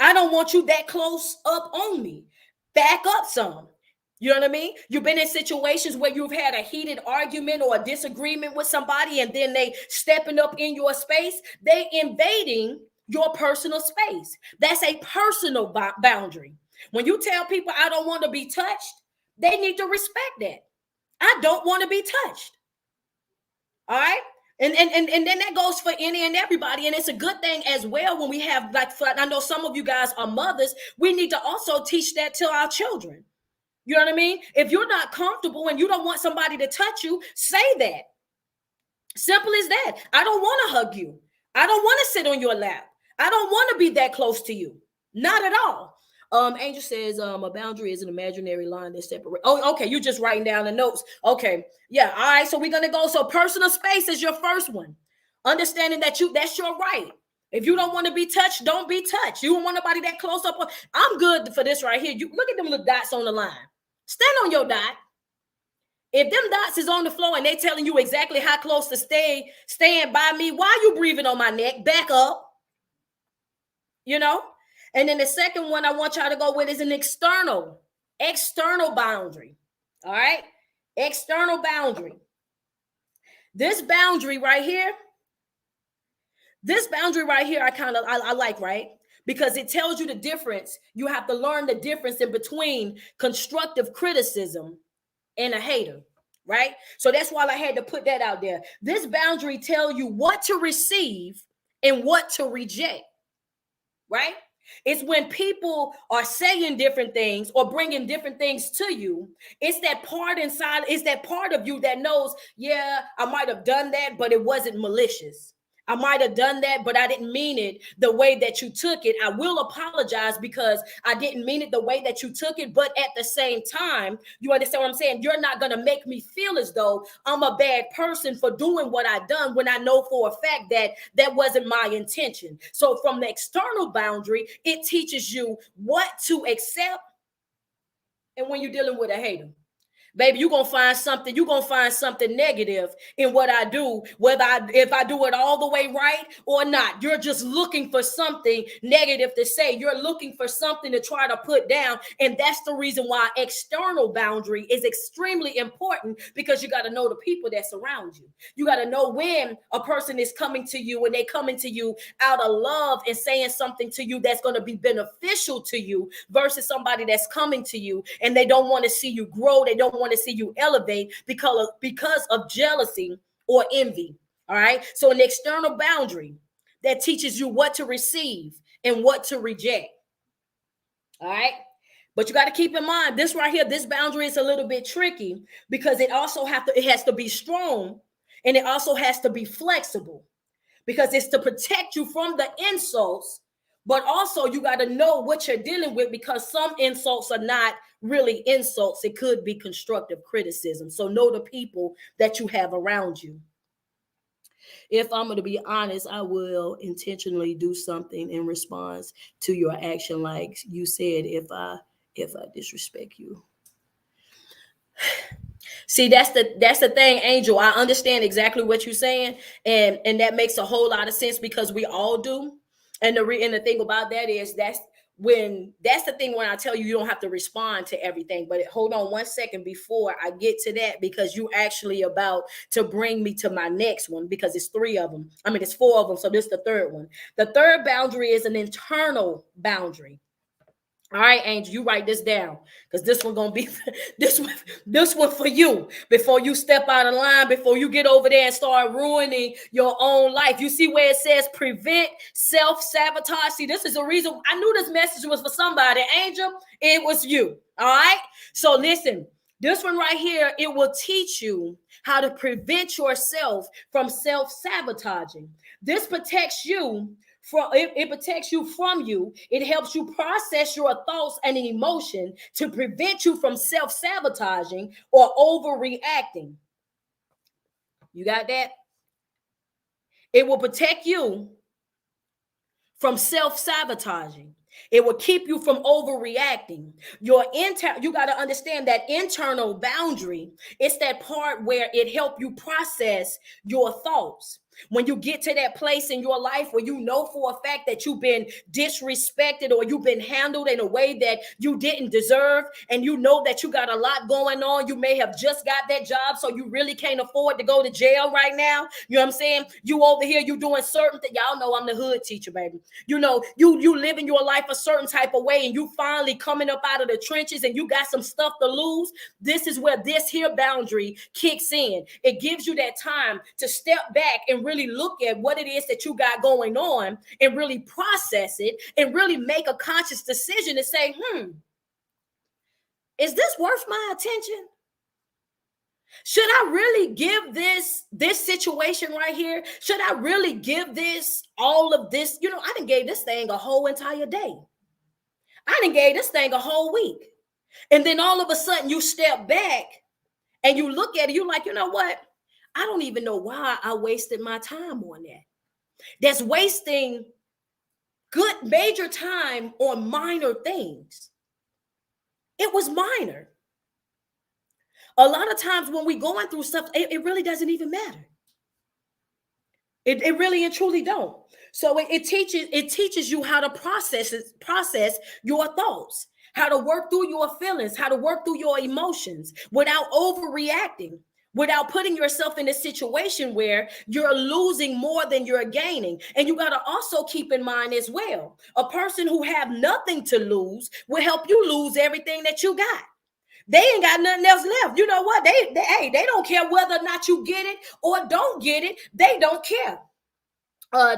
Speaker 2: I don't want you that close up on me. Back up some. You know what I mean? You've been in situations where you've had a heated argument or a disagreement with somebody, and then they stepping up in your space. They invading your personal space. That's a personal boundary. When you tell people I don't want to be touched, they need to respect that. I don't want to be touched. All right? And then that goes for any and everybody. And it's a good thing as well when we have, like, I know some of you guys are mothers. We need to also teach that to our children. You know what I mean? If you're not comfortable and you don't want somebody to touch you, say that. Simple as that. I don't want to hug you. I don't want to sit on your lap. I don't want to be that close to you. Not at all. Angel says a boundary is an imaginary line that separates. Oh, okay. You're just writing down the notes. Okay. Yeah. All right. So we're gonna go. So personal space is your first one. Understanding that that's your right. If you don't want to be touched, don't be touched. You don't want nobody that close up. I'm good for this right here. You look at them little dots on the line. Stand on your dot. If them dots is on the floor and they telling you exactly how close to stand by me, why are you breathing on my neck? Back up. You know? And then the second one I want y'all to go with is an external boundary. All right? External boundary. This boundary right here, I like, right? Because it tells you the difference. You have to learn the difference in between constructive criticism and a hater, right? So that's why I had to put that out there. This boundary tells you what to receive and what to reject, right? It's when people are saying different things or bringing different things to you. It's that part inside, it's that part of you that knows, yeah, I might have done that, but it wasn't malicious. I might have done that, but I didn't mean it the way that you took it. I will apologize because I didn't mean it the way that you took it. But at the same time, you understand what I'm saying? You're not going to make me feel as though I'm a bad person for doing what I've done when I know for a fact that that wasn't my intention. So from the external boundary, it teaches you what to accept and when you're dealing with a hater. baby, you're gonna find something negative in what I do, if I do it all the way right or not. You're just looking for something negative to say. You're looking for something to try to put down. And that's the reason why external boundary is extremely important, because you got to know the people that surround you. You got to know when a person is coming to you and they coming to you out of love and saying something to you that's going to be beneficial to you, versus somebody that's coming to you and they don't want to see you grow. They don't want to see you elevate because of jealousy or envy. All right. So an external boundary that teaches you what to receive and what to reject. All right. But you got to keep in mind this right here, this boundary is a little bit tricky, because it has to be strong, and it also has to be flexible, because it's to protect you from the insults. But also you got to know what you're dealing with, because some insults are not really insults. It could be constructive criticism. So know the people that you have around you. If I'm going to be honest, I will intentionally do something in response to your action. Like you said, if I disrespect you. See, that's the thing, Angel. I understand exactly what you're saying, and that makes a whole lot of sense, because we all do. And the thing about that is that's the thing when I tell you don't have to respond to everything. But hold on one second before I get to that, because you actually about to bring me to my next one, because it's 3 of them. I mean, it's 4 of them. So this is the 3rd one. The 3rd boundary is an internal boundary. All right, Angel, you write this down, because this one gonna be this one for you before you step out of line, before you get over there and start ruining your own life. You see where it says prevent self-sabotage? See, this is the reason I knew this message was for somebody. Angel, it was you. All right. So listen, this one right here, it will teach you how to prevent yourself from self-sabotaging. This protects you. It protects you from you. It helps you process your thoughts and emotion to prevent you from self-sabotaging or overreacting. You got that? It will protect you from self-sabotaging. It will keep you from overreacting. You got to understand that internal boundary. It's that part where it helps you process your thoughts. When you get to that place in your life where you know for a fact that you've been disrespected or you've been handled in a way that you didn't deserve, and you know that you got a lot going on, you may have just got that job, so you really can't afford to go to jail right now. You know what I'm saying? You over here, you doing certain things. Y'all know I'm the hood teacher, baby. You know, you living your life a certain type of way, and you finally coming up out of the trenches and you got some stuff to lose. This is where this here boundary kicks in. It gives you that time to step back and really look at what it is that you got going on and really process it and really make a conscious decision to say, is this worth my attention? Should I really give this situation right here? Should I really give this all of this? You know, I done gave this thing a whole entire day. I done gave this thing a whole week. And then all of a sudden you step back and you look at it, you're like, you know what? I don't even know why I wasted my time on that. That's wasting good major time on minor things. It was minor. A lot of times when we're going through stuff, it really doesn't even matter. It really and truly don't. So it teaches you how to process your thoughts, how to work through your feelings, how to work through your emotions without overreacting, without putting yourself in a situation where you're losing more than you're gaining. And you got to also keep in mind as well, a person who have nothing to lose will help you lose everything that you got. They ain't got nothing else left. You know what? They don't care whether or not you get it or don't get it. They don't care.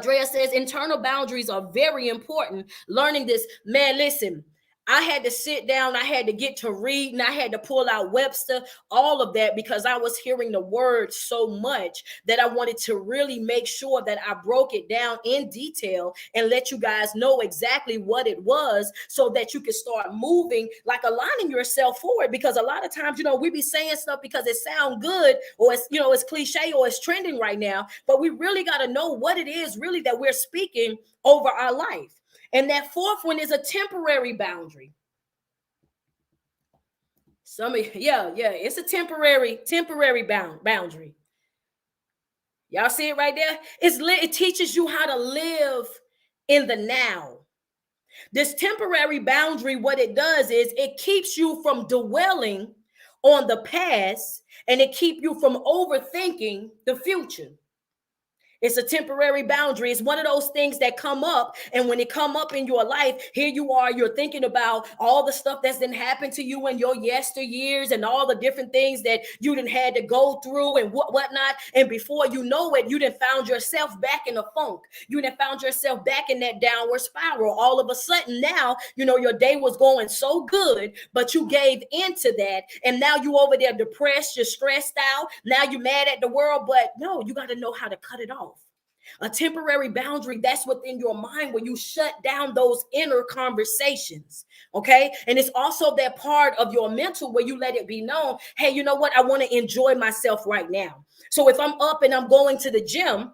Speaker 2: Drea says internal boundaries are very important. Learning this, man, listen, I had to sit down, I had to get to read, and I had to pull out Webster, all of that, because I was hearing the word so much that I wanted to really make sure that I broke it down in detail and let you guys know exactly what it was so that you can start moving, like aligning yourself forward. Because a lot of times, you know, we be saying stuff because it sounds good or it's, you know, it's cliche or it's trending right now, but we really got to know what it is really that we're speaking over our life. And that 4th one is a temporary boundary. Yeah, it's a temporary boundary. Y'all see it right there? It teaches you how to live in the now. This temporary boundary, what it does is it keeps you from dwelling on the past, and it keep you from overthinking the future. It's a temporary boundary. It's one of those things that come up. And when it come up in your life, here you are, you're thinking about all the stuff that's been happened to you in your yesteryears and all the different things that you done had to go through and whatnot. And before you know it, you done found yourself back in a funk. You done found yourself back in that downward spiral. All of a sudden now, your day was going so good, but you gave into that. And now you over there depressed, you're stressed out. Now you're mad at the world, but no, you got to know how to cut it off. A temporary boundary, that's within your mind when you shut down those inner conversations. Okay. And it's also that part of your mental where you let it be known, hey, you know what? I want to enjoy myself right now. So if I'm up and I'm going to the gym,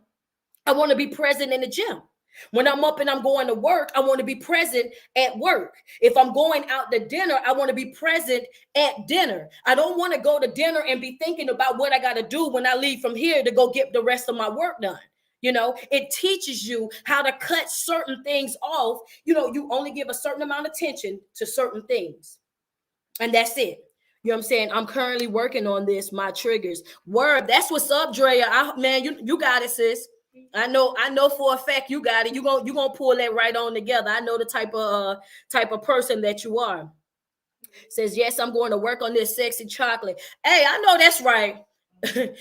Speaker 2: I want to be present in the gym. When I'm up and I'm going to work, I want to be present at work. If I'm going out to dinner, I want to be present at dinner. I don't want to go to dinner and be thinking about what I got to do when I leave from here to go get the rest of my work done. It teaches you how to cut certain things off. You only give a certain amount of attention to certain things. And that's it. You know what I'm saying? I'm currently working on this, my triggers. Word, that's what's up, Drea. Man, you got it, sis. I know for a fact you got it. You gonna pull that right on together. I know the type of person that you are. Says, yes, I'm going to work on this sexy chocolate. Hey, I know that's right. Her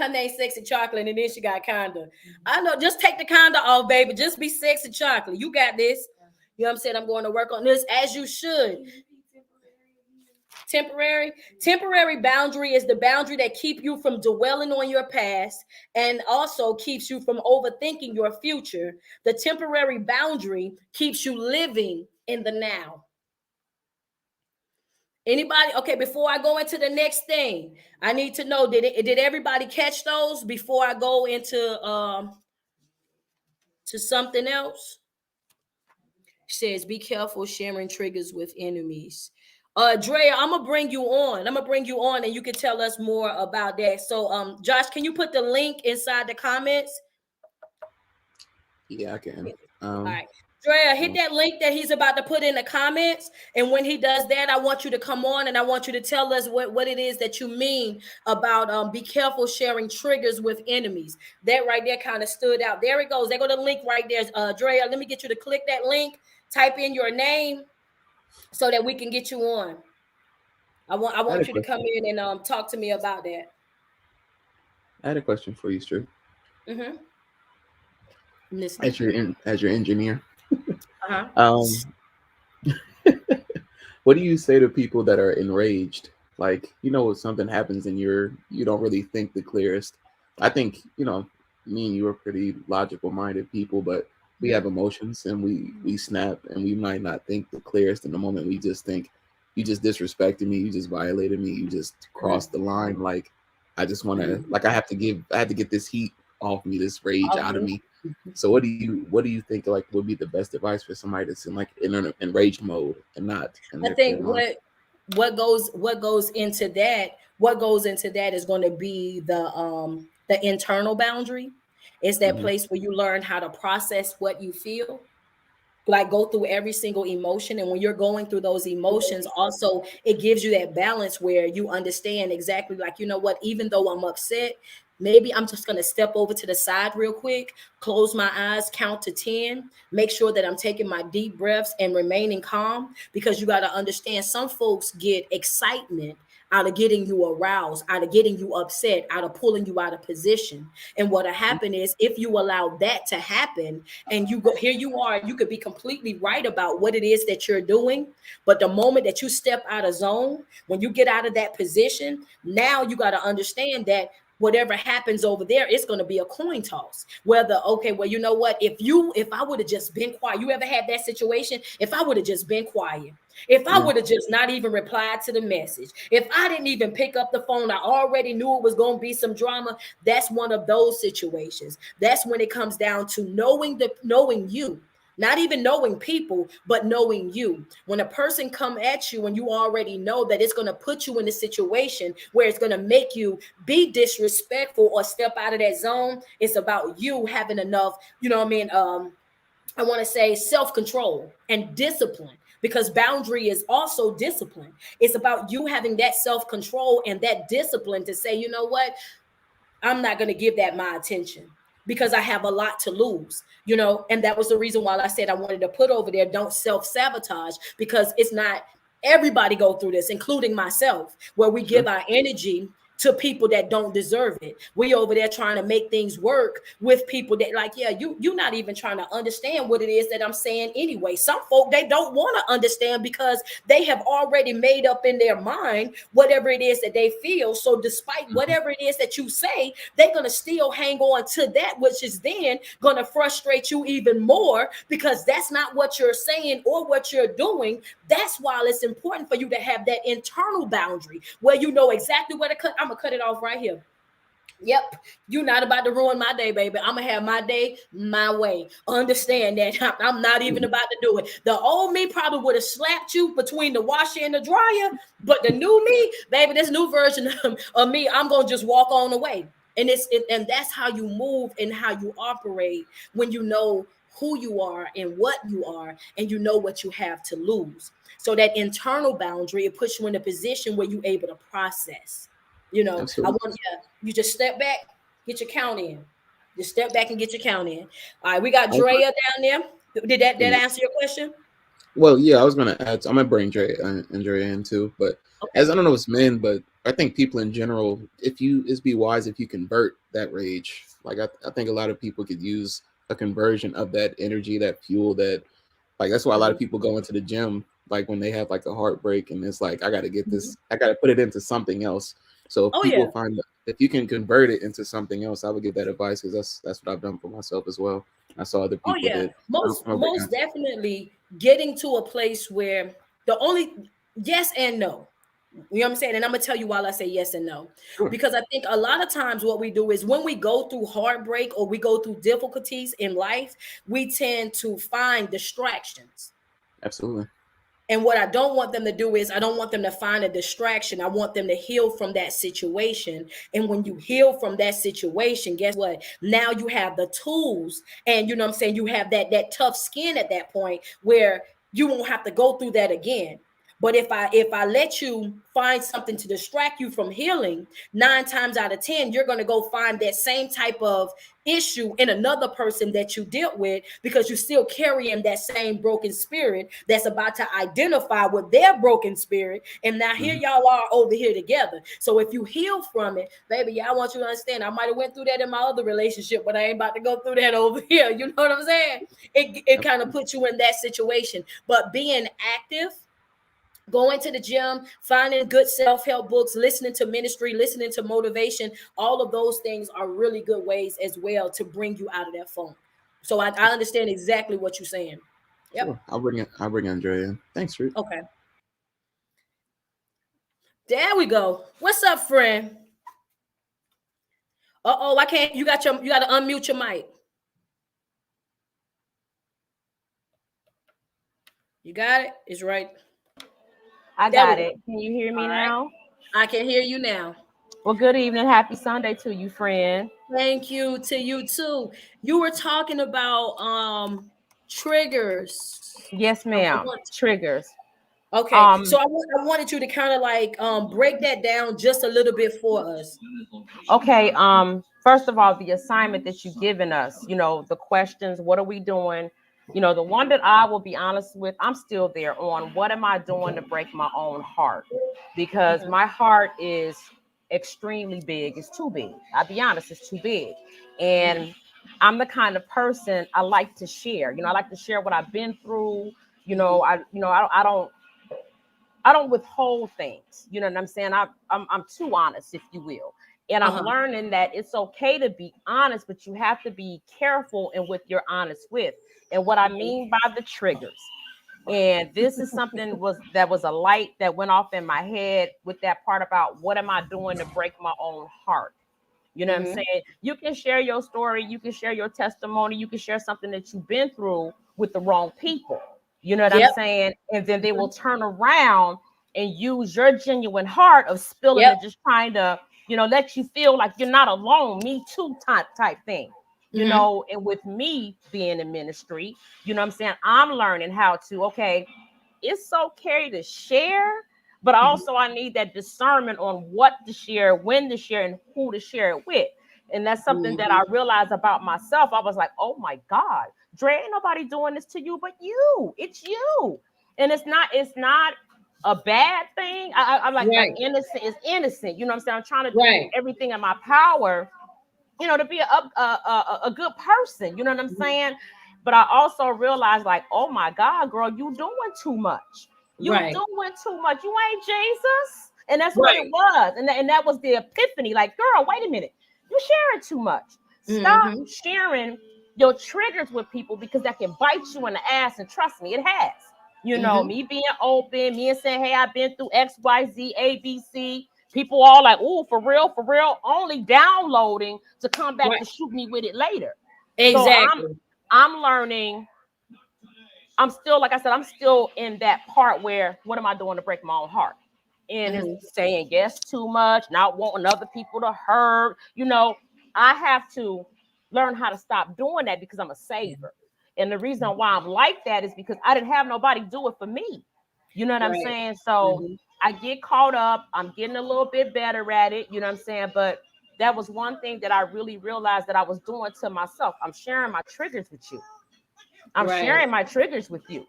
Speaker 2: name Sexy Chocolate, and then she got Conda. I know, just take the Conda off, baby. Just be Sexy Chocolate. You got this. You know what I'm saying? I'm going to work on this, as you should. Temporary boundary is the boundary that keep you from dwelling on your past and also keeps you from overthinking your future. The temporary boundary keeps you living in the now. Anybody? Okay, before I go into the next thing, I need to know, did everybody catch those before I go into to something else? Says, be careful sharing triggers with enemies. Drea, I'm gonna bring you on. And you can tell us more about that. So Josh, can you put the link inside the comments?
Speaker 1: Yeah, I can.
Speaker 2: All right. Drea, hit that link that he's about to put in the comments. And when he does that, I want you to come on and I want you to tell us what it is that you mean about be careful sharing triggers with enemies. That right there kind of stood out. There it goes. There go the link right there. Drea, let me get you to click that link, type in your name so that we can get you on. I want you to come in and talk to me about that.
Speaker 1: I had a question for you, Stu.
Speaker 2: Mm-hmm.
Speaker 1: As your engineer,
Speaker 2: Uh-huh.
Speaker 1: what do you say to people that are enraged? Like, when something happens and you don't really think the clearest. I think, me and you are pretty logical minded people, but we have emotions and we snap and we might not think the clearest in the moment. We just think, you just disrespected me, you just violated me, you just crossed the line. Like, I just want to, like, I had to get this heat off me, this rage out of me. So what do you think like would be the best advice for somebody that's in like in enraged mode and not?
Speaker 2: I think what goes into that is going to be the internal boundary. It's that place where you learn how to process what you feel, like go through every single emotion. And when you're going through those emotions, also it gives you that balance where you understand exactly, like, you know what, even though I'm upset, maybe I'm just going to step over to the side real quick, close my eyes, count to 10, make sure that I'm taking my deep breaths and remaining calm. Because you got to understand, some folks get excitement out of getting you aroused, out of getting you upset, out of pulling you out of position. And what'll happen is, if you allow that to happen and you go, here you are, you could be completely right about what it is that you're doing. But the moment that you step out of zone, when you get out of that position, now you got to understand that whatever happens over there, it's going to be a coin toss. Whether, okay, well, you know what, if I would have just been quiet, you ever had that situation? If I would have just been quiet, if I would have just not even replied to the message, if I didn't even pick up the phone, I already knew it was going to be some drama. That's one of those situations. That's when it comes down to knowing you, Not even knowing people, but knowing you. When a person come at you and you already know that it's going to put you in a situation where it's going to make you be disrespectful or step out of that zone, it's about you having enough, you know what I mean? I want to say self-control and discipline, because boundary is also discipline. It's about you having that self-control and that discipline to say, you know what? I'm not going to give that my attention because I have a lot to lose, you know? And that was the reason why I said I wanted to put over there, don't self-sabotage, because it's not everybody go through this, including myself, where we give
Speaker 1: Sure.
Speaker 2: our energy to people that don't deserve it. We over there trying to make things work with people that like, yeah, you're not even trying to understand what it is that I'm saying anyway. Some folk, they don't want to understand because they have already made up in their mind whatever it is that they feel. So despite
Speaker 1: Mhm.
Speaker 2: whatever it is that you say, they're going to still hang on to that, which is then going to frustrate you even more because that's not what you're saying or what you're doing. That's why it's important for you to have that internal boundary where you know exactly where to cut. I'm gonna cut it off right here. Yep, you're not about to ruin my day, baby. I'm gonna have my day my way. Understand that I'm not even
Speaker 1: Mhm.
Speaker 2: about to do it. The old me probably would have slapped you between the washer and the dryer, but the new me, baby, this new version of me, I'm gonna just walk on away. And and that's how you move and how you operate when you know who you are and what you are, and you know what you have to lose. So that internal boundary, it puts you in a position where you're able to process. You know, I
Speaker 1: Absolutely.
Speaker 2: want you just step back, get your count in. Just step back and get your count in. All right, we got
Speaker 1: I agree.
Speaker 2: Drea down there. Did that
Speaker 1: Yeah.
Speaker 2: answer your question?
Speaker 1: Well, yeah, I was gonna add. I'm gonna bring Dre and Dre in too, but as
Speaker 2: Okay.
Speaker 1: I don't know, it's men, but I think people in general, if you it's be wise if you convert that rage. Like I think a lot of people could use a conversion of that energy, that fuel, that like that's why a lot of
Speaker 2: Mhm.
Speaker 1: people go into the gym, like when they have like a heartbreak, and it's like I got to get
Speaker 2: Mhm.
Speaker 1: this, I got to put it into something else. So if
Speaker 2: Oh
Speaker 1: people
Speaker 2: yeah.
Speaker 1: find that if you can convert it into something else, I would give that advice because that's what I've done for myself as well. I saw other
Speaker 2: Oh
Speaker 1: people
Speaker 2: yeah.
Speaker 1: did.
Speaker 2: Most
Speaker 1: I'm bringing
Speaker 2: most definitely getting to a place where the only yes and no. You know what I'm saying? And I'm gonna tell you why I say yes and no.
Speaker 1: sure,
Speaker 2: Because I think a lot of times what we do is when we go through heartbreak or we go through difficulties in life, we tend to find distractions.
Speaker 1: absolutely,
Speaker 2: And what I don't want them to do is I don't want them to find a distraction. I want them to heal from that situation. And when you heal from that situation, guess what? Now you have the tools, and you know what I'm saying, you have that tough skin at that point where you won't have to go through that again. But if I let you find something to distract you from healing, 9 times out of 10, you're gonna go find that same type of issue in another person that you dealt with because you're still carrying that same broken spirit that's about to identify with their broken spirit. And now here
Speaker 1: hmm
Speaker 2: y'all are over here together. So if you heal from it, baby, yeah, I want you to understand. I might have went through that in my other relationship, but I ain't about to go through that over here. You know what I'm saying? It kind of
Speaker 1: absolutely,
Speaker 2: puts you in that situation. But being active, going to the gym, finding good self-help books, listening to ministry, listening to motivation, all of those things are really good ways as well to bring you out of that funk. So I understand exactly what you're saying. Yep.
Speaker 1: sure. I'll bring Andrea in. Thanks, Ruth.
Speaker 2: Okay. There we go. What's up, friend? Uh-oh, I can't. You got to unmute your mic. You got it? It's right.
Speaker 7: I
Speaker 2: There we
Speaker 7: got
Speaker 2: go.
Speaker 7: it. Can you hear
Speaker 2: All
Speaker 7: me
Speaker 2: right.
Speaker 7: now?
Speaker 2: I can hear you now.
Speaker 7: Well, good evening. Happy Sunday to you, friend.
Speaker 2: Thank you to you too. You were talking about triggers.
Speaker 7: Yes,
Speaker 2: I
Speaker 7: ma'am.
Speaker 2: want
Speaker 7: Triggers.
Speaker 2: Okay, so
Speaker 7: Um,
Speaker 2: I wanted you to kind of like break that down just a little bit for us.
Speaker 7: okay. First of all, the assignment that you've given us, the questions, what are we doing? The one that I will be honest with, I'm still there on what am I doing to break my own heart? Because
Speaker 2: Okay.
Speaker 7: my heart is extremely big. It's too big. I'll be honest, it's too big.
Speaker 2: Mhm.
Speaker 7: And I'm the kind of person I like to share. I like to share what I've been through.
Speaker 2: Mhm.
Speaker 7: I don't withhold things. You know what I'm saying? I'm too honest, if you will. And I'm
Speaker 2: Uh-huh.
Speaker 7: learning that it's okay to be honest, but you have to be careful in what you're honest with. And what I
Speaker 2: Mhm.
Speaker 7: mean by the triggers. And this is something was a light that went off in my head with that part about what am I doing to break my own heart. You know what I'm saying? You can share your story, you can share your testimony, you can share something that you've been through with the wrong people. You know what I'm
Speaker 2: Yep.
Speaker 7: saying? And then they will turn around and use your genuine heart of spilling
Speaker 2: Yep.
Speaker 7: and just trying to, let you feel like you're not alone, me too type thing. And with me being in ministry, you know what I'm saying? I'm learning how to, okay, it's okay to share, but also I need that discernment on what to share, when to share, and who to share it with. And that's something that I realized about myself. I was like, oh my God, Dre, ain't nobody doing this to you but you. It's you. And it's not a bad thing. I'm like innocent is innocent. You know what I'm saying? I'm trying to do everything in my power, to be a good person. You know what I'm saying? But I also realized, like, oh my God, girl, you doing too much. You doing too much. You ain't Jesus. And that's what it was. And that was the epiphany. Like, girl, wait a minute. You're sharing too much. Stop sharing your triggers with people, because that can bite you in the ass. And trust me, it has. Me being open, me and saying, hey, I've been through X, Y, Z, A, B, C. People all like, oh, for real, only downloading to come back to shoot me with it later.
Speaker 2: Exactly.
Speaker 7: So I'm learning. I'm still, like I said, I'm still in that part where, what am I doing to break my own heart? And it's saying yes too much, not wanting other people to hurt. I have to learn how to stop doing that, because I'm a saver. And the reason why I'm like that is because I didn't have nobody do it for me. You know what I'm saying? So I get caught up. I'm getting a little bit better at it. You know what I'm saying? But that was one thing that I really realized that I was doing to myself. I'm sharing my triggers with you. I'm sharing my triggers with you.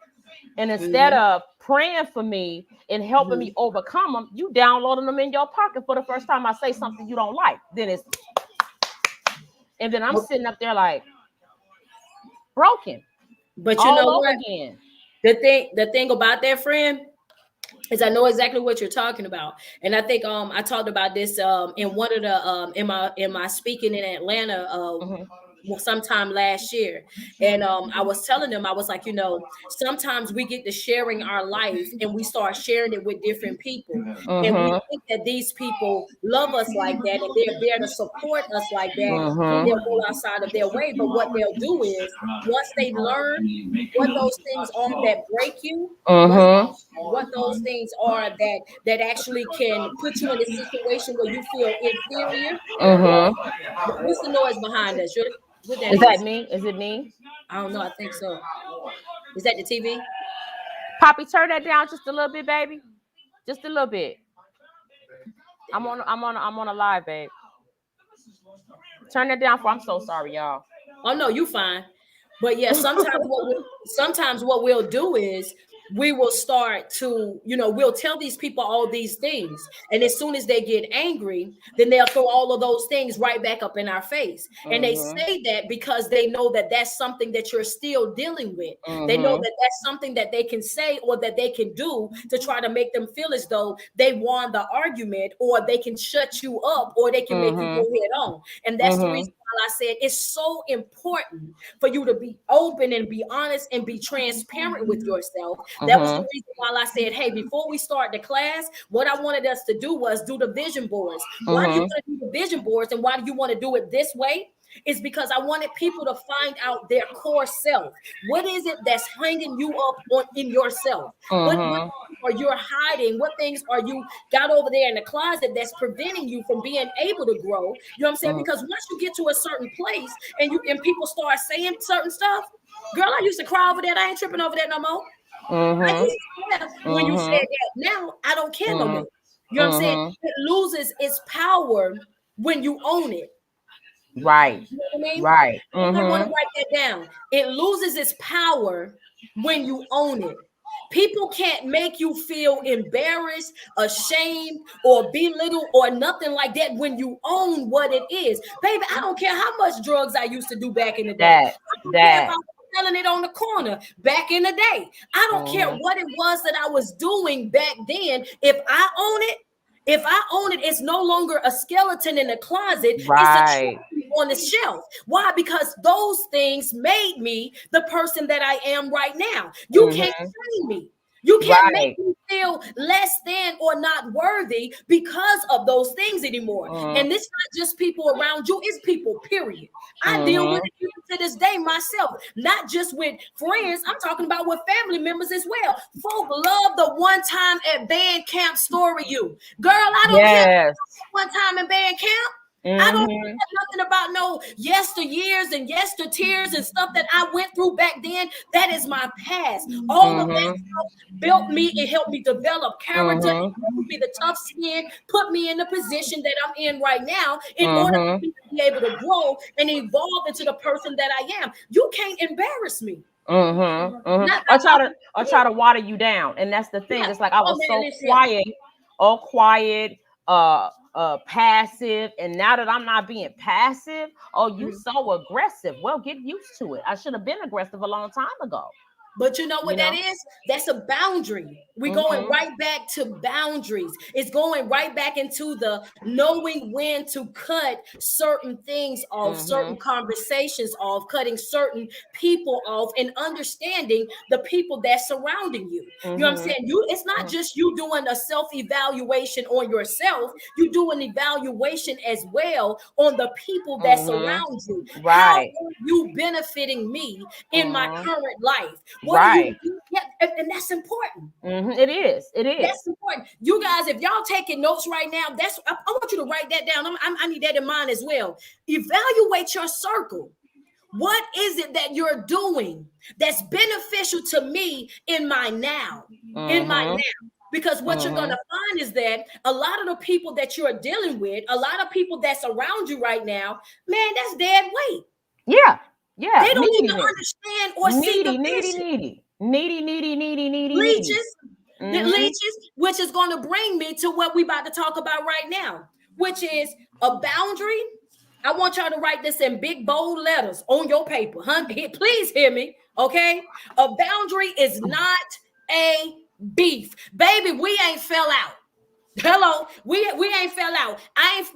Speaker 7: And instead of praying for me and helping me overcome them, you downloading them in your pocket for the first time I say something you don't like. And then I'm sitting up there like broken.
Speaker 2: But you know
Speaker 7: all over
Speaker 2: what?
Speaker 7: again.
Speaker 2: The thing about that, friend, is I know exactly what you're talking about. And I think I talked about this in one of the in my speaking in Atlanta sometime last year. And I was telling them, I was like, sometimes we get to sharing our life and we start sharing it with different people. And we think that these people love us like that and they're there to support us like that. And they'll go outside of their way. But what they'll do is, once they learn what those things are that break you, what those things are that actually can put you in a situation where you feel inferior. What's the noise behind us? What that
Speaker 7: Is that
Speaker 2: is?
Speaker 7: me? Is it me?
Speaker 2: I don't know. I think so. Is that the TV?
Speaker 7: Poppy, turn that down just a little bit, baby. Just a little bit. I'm on a live, babe. Turn that down for. I'm so sorry, y'all.
Speaker 2: Oh no, you fine. But yeah, sometimes what we'll do is we will start to, we'll tell these people all these things. And as soon as they get angry, then they'll throw all of those things right back up in our face. And they say that because they know that that's something that you're still dealing with. They know that that's something that they can say or that they can do to try to make them feel as though they won the argument, or they can shut you up, or they can make you go head on. And that's the reason why I said it's so important for you to be open and be honest and be transparent with yourself. That was the reason why I said, hey, before we start the class, what I wanted us to do was do the vision boards. Why do you want to do the vision boards, and why do you want to do it this way? Is because I wanted people to find out their core self. What is it that's hanging you up in yourself? What are you hiding? What things are you got over there in the closet that's preventing you from being able to grow? You know what I'm saying? Because once you get to a certain place and people start saying certain stuff, girl, I used to cry over that. I ain't tripping over that no more. I used to cry when you said that. Now I don't care no more. You know what I'm saying? It loses its power when you own it.
Speaker 7: Right.
Speaker 2: You know what I mean?
Speaker 7: Right.
Speaker 2: I want to write that down. It loses its power when you own it. People can't make you feel embarrassed, ashamed, or belittled, or nothing like that when you own what it is. Baby, I don't care how much drugs I used to do back in the day. I don't care if I was selling it on the corner back in the day. I don't care what it was that I was doing back then. If I own it, it's no longer a skeleton in the closet.
Speaker 7: Right.
Speaker 2: It's a on the shelf. Why? Because those things made me the person that I am right now. You can't shame me. You can't
Speaker 7: Right.
Speaker 2: make me feel less than or not worthy because of those things anymore. And it's not just people around you, it's people, period. I deal with it even to this day myself, not just with friends. I'm talking about with family members as well. Folk love the one time at band camp story you. Girl, I don't care
Speaker 7: Yes.
Speaker 2: one time in band camp. I don't care nothing about no yesteryears and yestertears and stuff that I went through back then. That is my past. All of that stuff built me and helped me develop character, and gave me the tough skin, put me in the position that I'm in right now in order for me to be able to grow and evolve into the person that I am. You can't embarrass me.
Speaker 7: Or try to water you down. And that's the thing.
Speaker 2: Yeah.
Speaker 7: It's like I was so
Speaker 2: listen.
Speaker 7: quiet, all quiet, passive. And now that I'm not being passive, oh, you so aggressive. Well, get used to it. I should have been aggressive a long time ago.
Speaker 2: But you know what that is? That's a boundary. We're going right back to boundaries. It's going right back into the knowing when to cut certain things off, certain conversations off, cutting certain people off, and understanding the people that's surrounding you. You know what I'm saying? It's not just you doing a self-evaluation on yourself. You do an evaluation as well on the people that surround you. How are you benefiting me in my current life? What are you? Yeah, and that's important.
Speaker 7: It is. It is.
Speaker 2: That's important. You guys, if y'all taking notes right now, I want you to write that down. I need that in mind as well. Evaluate your circle. What is it that you're doing that's beneficial to me in my now? In my now. Because what you're going to find is that a lot of the people that you're dealing with, a lot of people that's around you right now, man, that's dead weight.
Speaker 7: Yeah. Yeah.
Speaker 2: They don't even understand or see the vision.
Speaker 7: Needy.
Speaker 2: Leeches, the leeches, which is going to bring me to what we about to talk about right now, which is a boundary. I want y'all to write this in big bold letters on your paper. Please hear me, okay? A boundary is not a beef. Baby, we ain't fell out. Hello, we ain't fell out.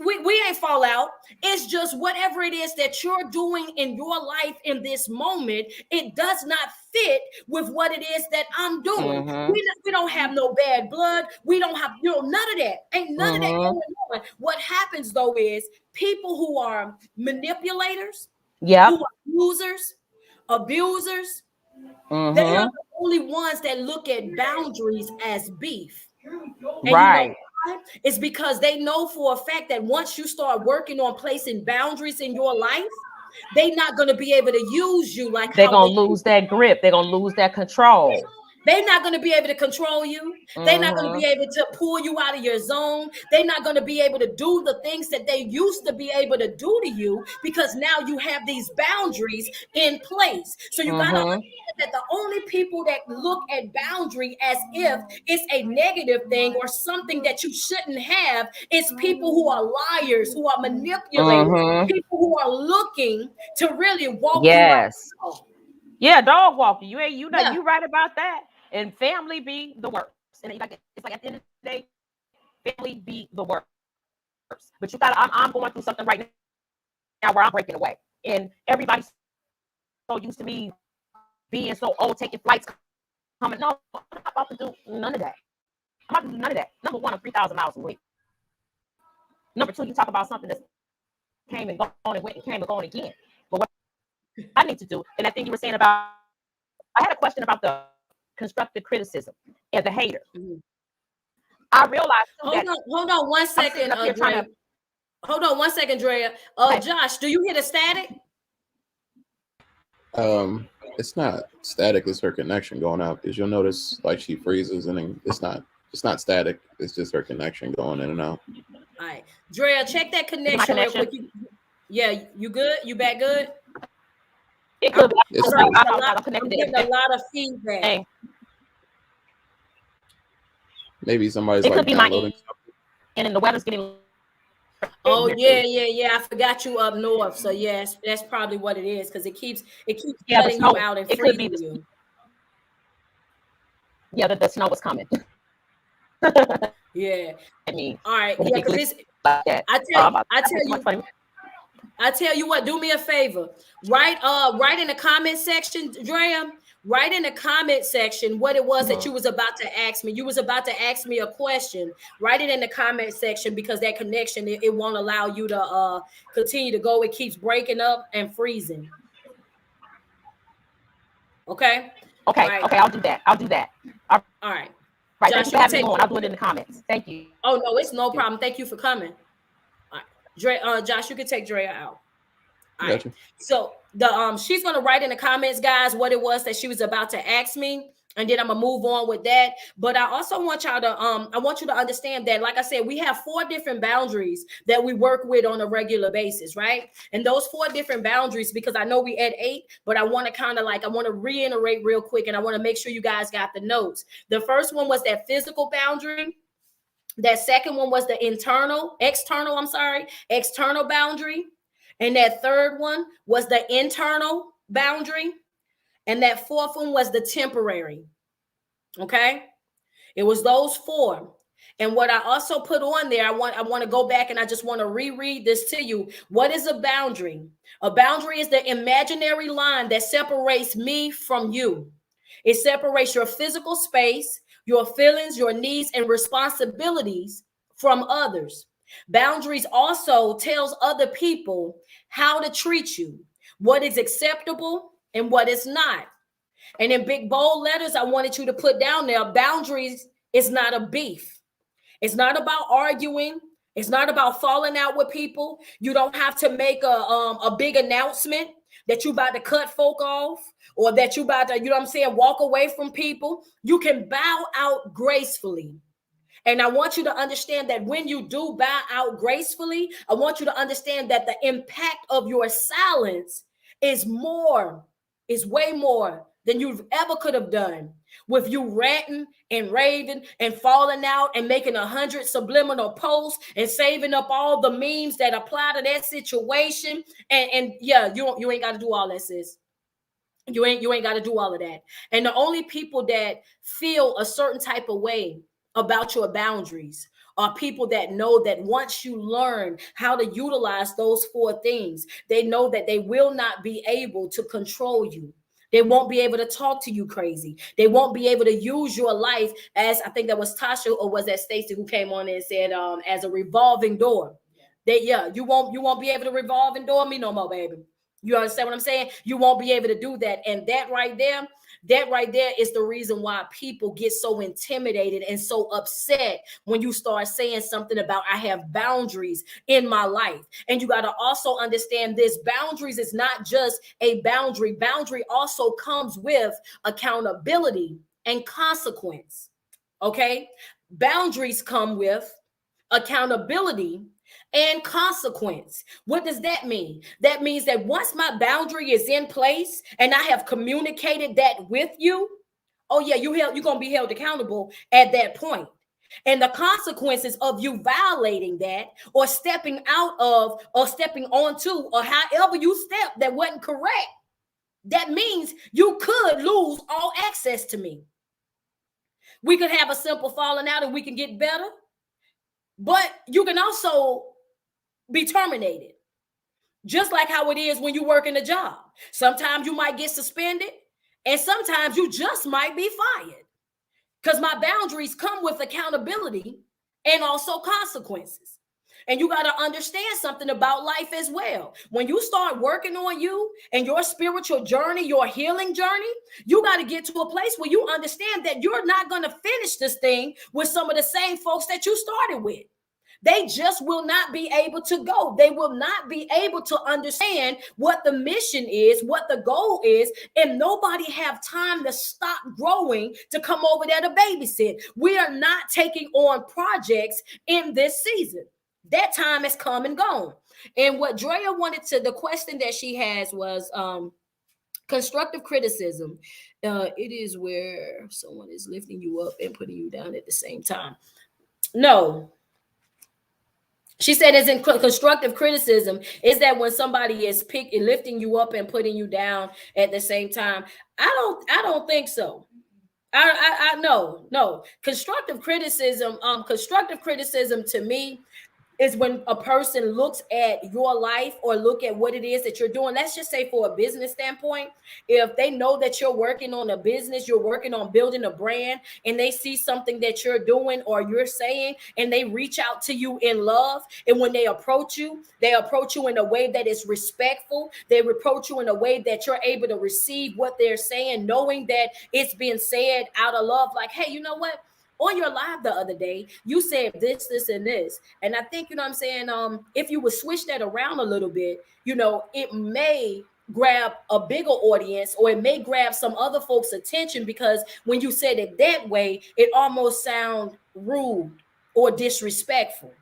Speaker 2: We ain't fall out. It's just whatever it is that you're doing in your life in this moment, it does not fit with what it is that I'm doing. We don't have no bad blood. We don't have none of that. Ain't none of that going on. What happens though is people who are manipulators, who are users, abusers, they are the only ones that look at boundaries as beef. And you know why? It's because they know for a fact that once you start working on placing boundaries in your life, they're not going to be able to use you like
Speaker 7: they're going to lose that grip. They're going to lose that control.
Speaker 2: They're not going to be able to control you. They're not going to be able to pull you out of your zone. They're not going to be able to do the things that they used to be able to do to you because now you have these boundaries in place. So you got to understand that the only people that look at boundary as if it's a negative thing or something that you shouldn't have is people who are liars, who are manipulators, people who are looking to really walk you out.
Speaker 7: Yeah, dog walking. You right about that. And family be the worst. And it's like at the end of the day, family be the worst. But you got I'm going through something right now where I'm breaking away. And everybody's so used to me being so old, taking flights, coming. No, I'm not about to do none of that. I'm not about to do none of that. Number one, I'm 3,000 miles away. Number two, you talk about something that came and gone and went and came and gone again. But what I need to do, and that thing you were saying about, I had a question about the constructive criticism and the hater. I realized
Speaker 2: hold on 1 second, Drea. Hold on 1 second, Drea. Josh, do you hear the static?
Speaker 1: It's not static, it's her connection going out, because you'll notice like she freezes and then it's not static, it's just her connection going in and out.
Speaker 2: All right, Drea, check that connection real quick. Yeah, you good? You back good?
Speaker 7: It could be.
Speaker 2: I'm getting a lot of feedback.
Speaker 7: Hey.
Speaker 1: Maybe somebody's like downloading something.
Speaker 7: And then the weather's getting.
Speaker 2: Oh yeah. I forgot you up north. So yes, that's probably what it is because it keeps cutting you out and freezing you.
Speaker 7: Yeah, the snow was coming.
Speaker 2: Yeah.
Speaker 7: I mean,
Speaker 2: all right. Yeah, because I tell you what, do me a favor. Write in the comment section, Drea, Write in the comment section what it was that you was about to ask me. You was about to ask me a question. Write it in the comment section, because that connection, it won't allow you to continue to go. It keeps breaking up and freezing. Okay.
Speaker 7: Okay.
Speaker 2: Right.
Speaker 7: Okay. I'll do that. I'll do that. All
Speaker 2: All right.
Speaker 7: right. Thank
Speaker 2: Josh,
Speaker 7: you for
Speaker 2: you can
Speaker 7: having me
Speaker 2: take.
Speaker 7: on. I'll do it in the comments. Thank you.
Speaker 2: Oh no, it's no problem. Thank you for coming. All right. Josh, you can take Drea out. All right.
Speaker 1: Gotcha.
Speaker 2: So the she's gonna write in the comments, guys, what it was that she was about to ask me, and then I'm gonna move on with that. But I also want y'all to I want you to understand that, like I said, we have 4 different boundaries that we work with on a regular basis, right? And those 4 different boundaries, because I know we at 8, but I want to kind of like, I want to reiterate real quick, and I want to make sure you guys got the notes. The first one was that physical boundary. That second one was the external boundary. And that third one was the internal boundary. And that fourth one was the temporary. Okay. It was those 4. And what I also put on there, I want to go back and I just want to reread this to you. What is a boundary? A boundary is the imaginary line that separates me from you. It separates your physical space, your feelings, your needs, and responsibilities from others. Boundaries also tells other people how to treat you, what is acceptable and what is not. And in big bold letters, I wanted you to put down there, boundaries is not a beef. It's not about arguing. It's not about falling out with people. You don't have to make a big announcement that you about to cut folk off, or that you about to, you know what I'm saying, walk away from people. You can bow out gracefully. And I want you to understand that when you do bow out gracefully, I want you to understand that the impact of your silence is way more than you've ever could have done with you ranting and raving and falling out and making 100 subliminal posts and saving up all the memes that apply to that situation. And yeah, you ain't got to do all that, sis. You ain't got to do all of that. And the only people that feel a certain type of way about your boundaries are people that know that once you learn how to utilize those 4 things, they know that they will not be able to control you. They won't be able to talk to you crazy. They won't be able to use your life as, I think that was Tasha, or was that Stacy who came on and said, as a revolving door. You won't be able to revolve and door me no more, baby. You understand what I'm saying? You won't be able to do that. And that right there is the reason why people get so intimidated and so upset when you start saying something about, I have boundaries in my life. And you got to also understand this: boundaries is not just a boundary. Boundary also comes with accountability and consequence. Okay? Boundaries come with accountability and consequence. What does that mean? That means that once my boundary is in place and I have communicated that with you, oh yeah, you're going to be held accountable at that point. And the consequences of you violating that, or stepping out of, or stepping onto, or however you step that wasn't correct, that means you could lose all access to me. We could have a simple falling out and we can get better, but you can also be terminated. Just like how it is when you work in a job. Sometimes you might get suspended, and sometimes you just might be fired. Because my boundaries come with accountability and also consequences. And you got to understand something about life as well. When you start working on you and your spiritual journey, your healing journey, you got to get to a place where you understand that you're not going to finish this thing with some of the same folks that you started with. They just will not be able to go. They will not be able to understand what the mission is, what the goal is, and nobody have time to stop growing to come over there to babysit. We are not taking on projects in this season. That time has come and gone. And what Drea wanted to, the question that she has was constructive criticism. It is where someone is lifting you up and putting you down at the same time. No. She said, as in constructive criticism, is that when somebody is lifting you up and putting you down at the same time? I don't think so. No. Constructive criticism to me is when a person looks at your life or look at what it is that you're doing. Let's just say for a business standpoint, if they know that you're working on a business, you're working on building a brand, and they see something that you're doing or you're saying, and they reach out to you in love, and when they approach you in a way that is respectful. They approach you in a way that you're able to receive what they're saying, knowing that it's being said out of love. Like, hey, you know what? On your live the other day, you said this, and this. And I think, you know what I'm saying, if you would switch that around a little bit, you know, it may grab a bigger audience, or it may grab some other folks' attention, because when you said it that way, it almost sound rude or disrespectful.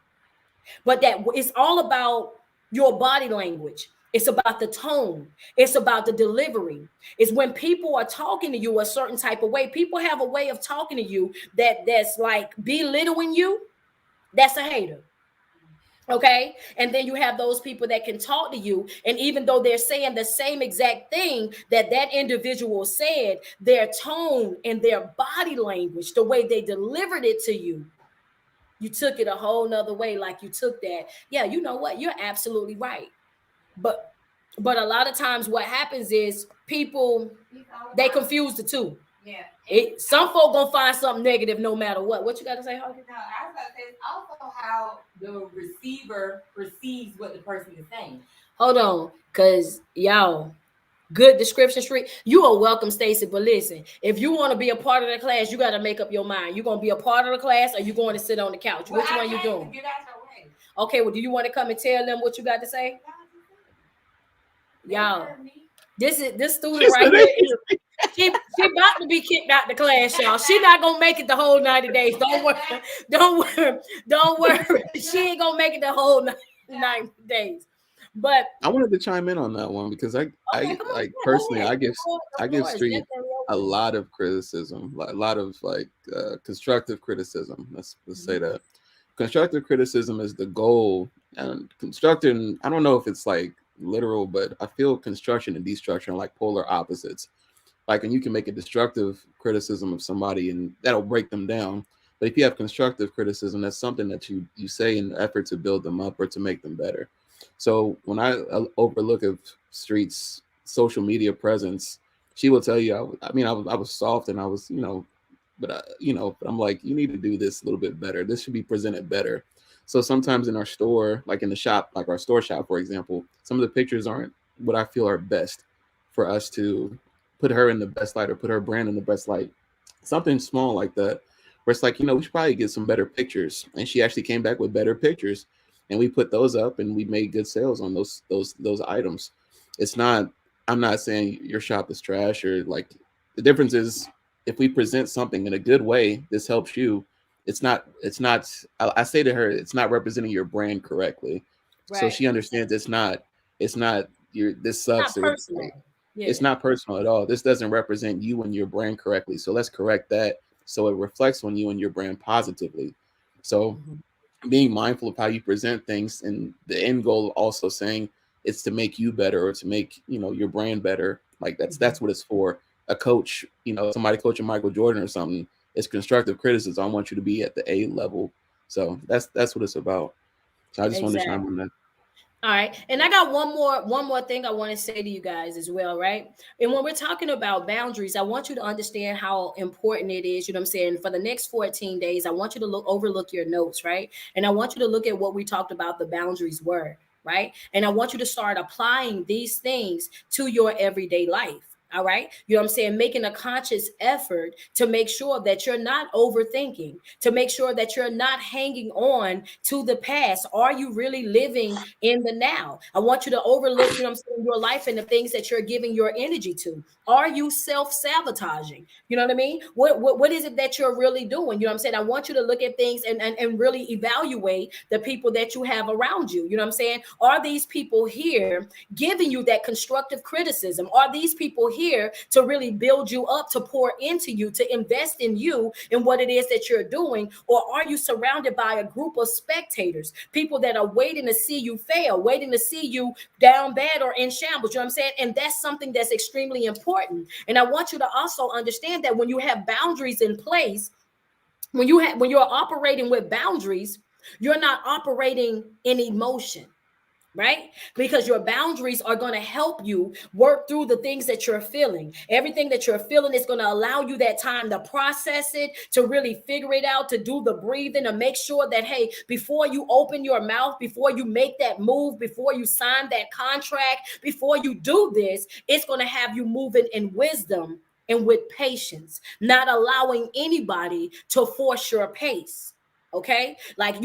Speaker 2: But that it's all about your body language. It's about the tone. It's about the delivery. It's when people are talking to you a certain type of way. People have a way of talking to you that's like belittling you. That's a hater. Okay. And then you have those people that can talk to you. And even though they're saying the same exact thing that that individual said, their tone and their body language, the way they delivered it to you took it a whole nother way. Like you took that. Yeah, you know what? You're absolutely right. But a lot of times what happens is people, they confuse the two.
Speaker 3: Yeah.
Speaker 2: Some folk gonna find something negative no matter what. What you got to say, Harvey?
Speaker 3: No, I was about to say it's also how the receiver perceives what the person is saying.
Speaker 2: Hold on, cause y'all, good description street. You are welcome, Stacy. But listen, if you want to be a part of the class, you got to make up your mind. You gonna be a part of the class, or you going to sit on the couch?
Speaker 3: Well,
Speaker 2: Which one you doing?
Speaker 3: Get out your way.
Speaker 2: Okay. Well, do you want to come and tell them what you got to say? Y'all, this student right here is she about to be kicked out the class, y'all. She not gonna make it the whole 90 days. Don't worry. She ain't gonna make it the whole 90 days. But
Speaker 1: I wanted to chime in on that one because I like personally I give Street a lot of criticism, a lot of like constructive criticism. Let's say that constructive criticism is the goal, and constructing. I don't know if it's like literal, but I feel construction and destruction are like polar opposites. Like, and you can make a destructive criticism of somebody and that'll break them down. But if you have constructive criticism, that's something that you say in the effort to build them up or to make them better. So when I overlook of Street's social media presence, she will tell you, I was soft and I was, but I'm like, you need to do this a little bit better. This should be presented better. So sometimes in our store, like in the shop, like our store shop, for example, some of the pictures aren't what I feel are best for us to put her in the best light or put her brand in the best light. Something small like that, where it's like, we should probably get some better pictures. And she actually came back with better pictures, and we put those up, and we made good sales on those items. It's not. I'm not saying your shop is trash or like. The difference is if we present something in a good way, this helps you. It's not. I say to her, it's not representing your brand correctly. Right. So she understands it's not. This sucks.
Speaker 2: It's not personal.
Speaker 1: Yeah. It's not personal at all. This doesn't represent you and your brand correctly. So let's correct that so it reflects on you and your brand positively. So being mindful of how you present things, and the end goal also saying it's to make you better or to make your brand better. Like that's what it's for. A coach, somebody coaching Michael Jordan or something, it's constructive criticism. I want you to be at the A level. So that's what it's about. So I just want to chime on that.
Speaker 2: All right. And I got one more thing I want to say to you guys as well, right? And when we're talking about boundaries, I want you to understand how important it is, I'm saying, for the next 14 days, I want you to overlook your notes, right? And I want you to look at what we talked about the boundaries were, right? And I want you to start applying these things to your everyday life. All right. Making a conscious effort to make sure that you're not overthinking, to make sure that you're not hanging on to the past. Are you really living in the now? I want you to overlook, your life and the things that you're giving your energy to. Are you self-sabotaging? You know what I mean? What is it that you're really doing? I want you to look at things and really evaluate the people that you have around you. Are these people here giving you that constructive criticism? Are these people here to really build you up, to pour into you, to invest in you and what it is that you're doing? Or are you surrounded by a group of spectators, people that are waiting to see you fail, waiting to see you down bad or in shambles? And that's something that's extremely important. And I want you to also understand that when you have boundaries in place, when you're operating with boundaries, You're not operating in emotion, right? Because your boundaries are going to help you work through the things that you're feeling. Everything that you're feeling is going to allow you that time to process it, to really figure it out, to do the breathing, to make sure that, hey, before you open your mouth, before you make that move, before you sign that contract, before you do this, it's going to have you moving in wisdom and with patience, not allowing anybody to force your pace. Okay, like,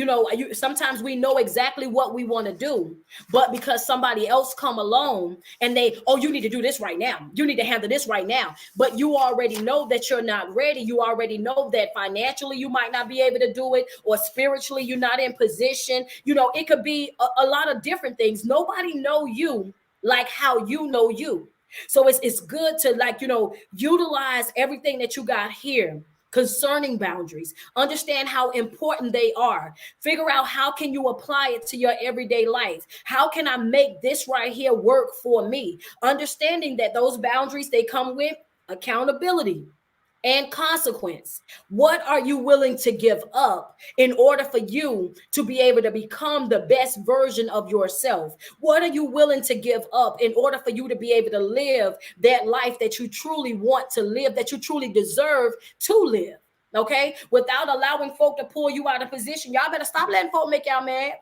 Speaker 2: sometimes we know exactly what we want to do, but because somebody else come along and they, oh, you need to do this right now, you need to handle this right now, but you already know that you're not ready. You already know that financially you might not be able to do it, or spiritually you're not in position. It could be a lot of different things. Nobody know you like how you know you. So it's good to, like, utilize everything that you got here concerning boundaries. Understand how important they are. Figure out how can you apply it to your everyday life. How can I make this right here work for me? Understanding that those boundaries, they come with accountability and consequence. What are you willing to give up in order for you to be able to become the best version of yourself? What are you willing to give up in order for you to be able to live that life that you truly want to live, that you truly deserve to live? Okay, without allowing folk to pull you out of position. Y'all better stop letting folk make y'all mad.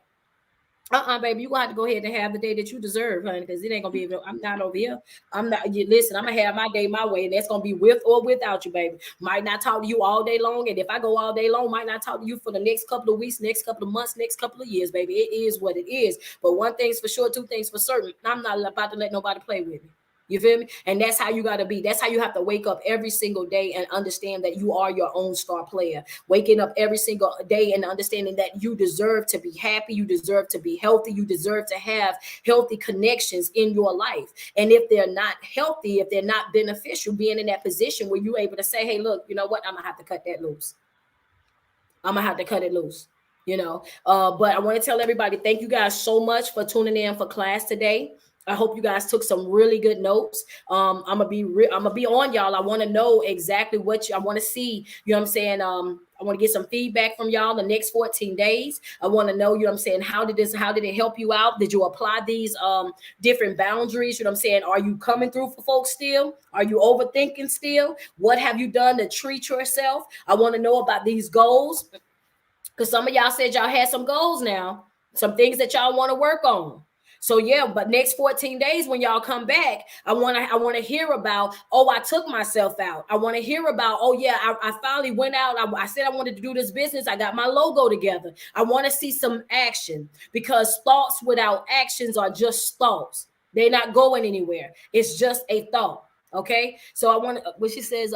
Speaker 2: Baby, you gonna have to go ahead and have the day that you deserve, honey, because it ain't gonna be. I'm not over here. I'm not. Listen, I'm gonna have my day my way, and that's gonna be with or without you, baby. Might not talk to you all day long, and if I go all day long, might not talk to you for the next couple of weeks, next couple of months, next couple of years, baby. It is what it is. But one thing's for sure, two things for certain. I'm not about to let nobody play with me. You feel me? And that's how you got to be. That's how you have to wake up every single day and understand that you are your own star player. Waking up every single day and understanding that you deserve to be happy. You deserve to be healthy. You deserve to have healthy connections in your life. And if they're not healthy, if they're not beneficial, being in that position where you're able to say, hey, look, you know what? I'm going to have to cut that loose. I'm going to have to cut it loose. But I want to tell everybody, thank you guys so much for tuning in for class today. I hope you guys took some really good notes. I'm gonna be on y'all. I want to know exactly I want to see. You know what I'm saying? I want to get some feedback from y'all the next 14 days. I want to know, you know what I'm saying, how did it help you out? Did you apply these different boundaries? You know what I'm saying? Are you coming through for folks still? Are you overthinking still? What have you done to treat yourself? I want to know about these goals, because some of y'all said y'all had some goals now, some things that y'all want to work on. So yeah, but next 14 days when y'all come back, I want to hear about, oh, I took myself out. I want to hear about, oh yeah, I finally went out. I said I wanted to do this business. I got my logo together. I want to see some action, because thoughts without actions are just thoughts. They're not going anywhere. It's just a thought. Okay. So I want to, what she says,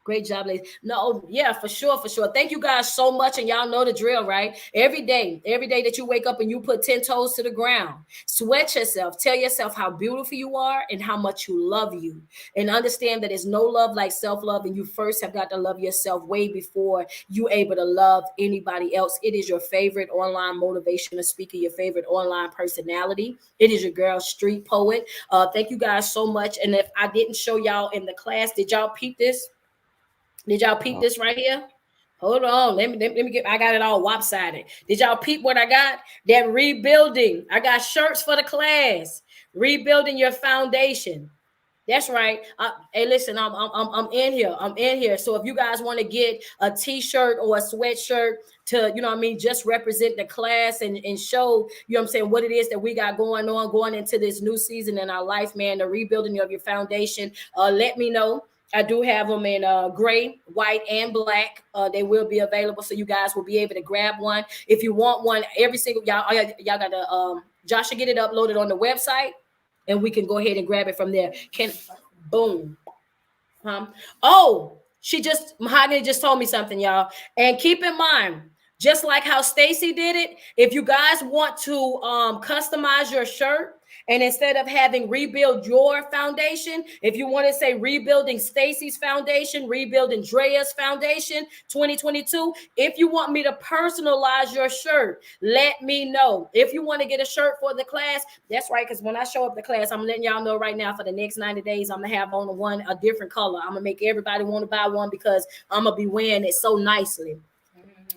Speaker 2: great job, ladies. No, yeah, for sure, for sure. Thank you guys so much. And y'all know the drill, right? Every day that you wake up and you put 10 toes to the ground, sweat yourself, tell yourself how beautiful you are and how much you love you. And understand that there's no love like self-love. And you first have got to love yourself way before you able to love anybody else. It is your favorite online motivational speaker, your favorite online personality. It is your girl, Street Poet. Thank you guys so much. And if I didn't show y'all in the class, did y'all peep this? Did y'all peep this right here? Hold on. Let me get, I got it all lopsided. Did y'all peep what I got? That rebuilding. I got shirts for the class. Rebuilding your foundation. That's right. Hey, listen, I'm in here. I'm in here. So if you guys want to get a t-shirt or a sweatshirt to, you know what I mean, just represent the class and show, you know what I'm saying, what it is that we got going on, going into this new season in our life, man, the rebuilding of your foundation, let me know. I do have them in gray, white, and black. They will be available, so you guys will be able to grab one. If you want one, every single, y'all got to, Josh should get it uploaded on the website, and we can go ahead and grab it from there. Boom. Oh, Mahogany just told me something, y'all. And keep in mind, just like how Stacy did it, if you guys want to customize your shirt, and instead of having rebuild your foundation, if you want to say rebuilding Stacy's foundation, rebuilding Drea's foundation 2022, if you want me to personalize your shirt, let me know. If you want to get a shirt for the class, that's right, because when I show up the class, I'm letting y'all know right now for the next 90 days, I'm going to have on a different color. I'm going to make everybody want to buy one because I'm going to be wearing it so nicely.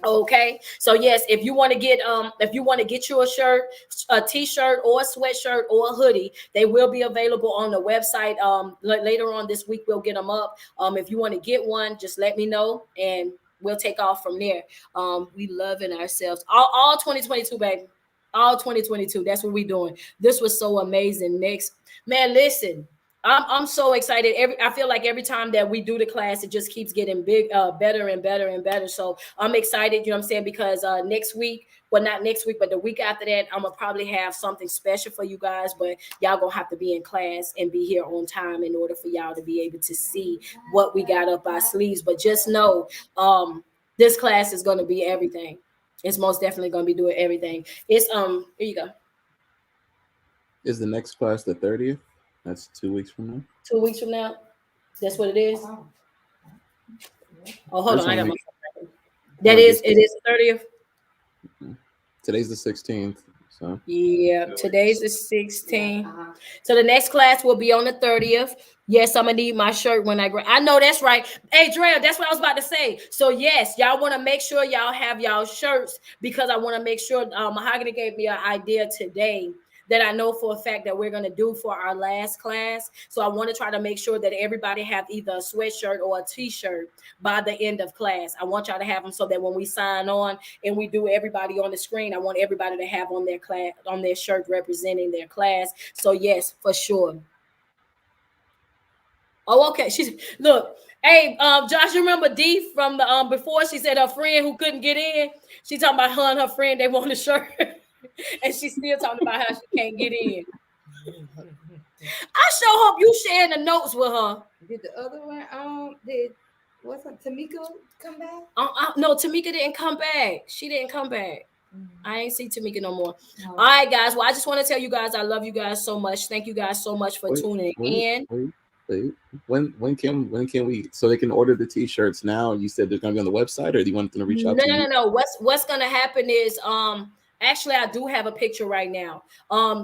Speaker 2: Okay, so yes, if you want to get you a shirt, a t-shirt, or a sweatshirt, or a hoodie, they will be available on the website. Later on this week we'll get them up. If you want to get one, just let me know and we'll take off from there. We loving ourselves all 2022, baby, all 2022. That's what we doing. This was so amazing. Next, man, listen. I'm so excited. I feel like every time that we do the class, it just keeps getting better and better and better. So I'm excited, you know what I'm saying? Because next week, well, not next week, but the week after that, I'm gonna probably have something special for you guys. But y'all gonna have to be in class and be here on time in order for y'all to be able to see what we got up our sleeves. But just know, this class is gonna be everything. It's most definitely gonna be doing everything. It's here you go.
Speaker 1: Is the next class the 30th? That's 2 weeks from now.
Speaker 2: 2 weeks from now. That's what it is. Oh,
Speaker 1: I
Speaker 2: hold
Speaker 1: just
Speaker 2: on. I
Speaker 1: want to
Speaker 2: got my.
Speaker 1: make
Speaker 2: That
Speaker 1: want to
Speaker 2: is,
Speaker 1: get
Speaker 2: it is the 30th.
Speaker 1: today's the 16th, so
Speaker 2: Yeah, today's the 16th. So the next class will be on the 30th. Yes, I'm gonna need my shirt when I know that's right. Hey, Drea, that's what I was about to say. So yes, y'all want to make sure y'all have y'all shirts because I want to make sure Mahogany gave me an idea today that I know for a fact that we're gonna do for our last class. So I want to try to make sure that everybody have either a sweatshirt or a t-shirt by the end of class. I want y'all to have them so that when we sign on and we do everybody on the screen, I want everybody to have on their class, on their shirt representing their class. So yes, for sure. Oh, okay. She's look. Hey, Josh, you remember D from the before? She said her friend who couldn't get in. She talking about her and her friend. They want a shirt, and she's still talking about how she can't get in. I sure hope you sharing the notes with her.
Speaker 3: Did the other one did what's up Tamika come back?
Speaker 2: No, Tamika didn't come back. She didn't come back. I ain't see Tamika no more. All right, guys. Well, I just want to tell you guys I love you guys so much. Thank you guys so much for tuning in.
Speaker 1: wait. When can we so they can order the t-shirts now? You said they're gonna be on the website, or do you want them to reach out to you?
Speaker 2: No. What's gonna happen is actually I do have a picture right now.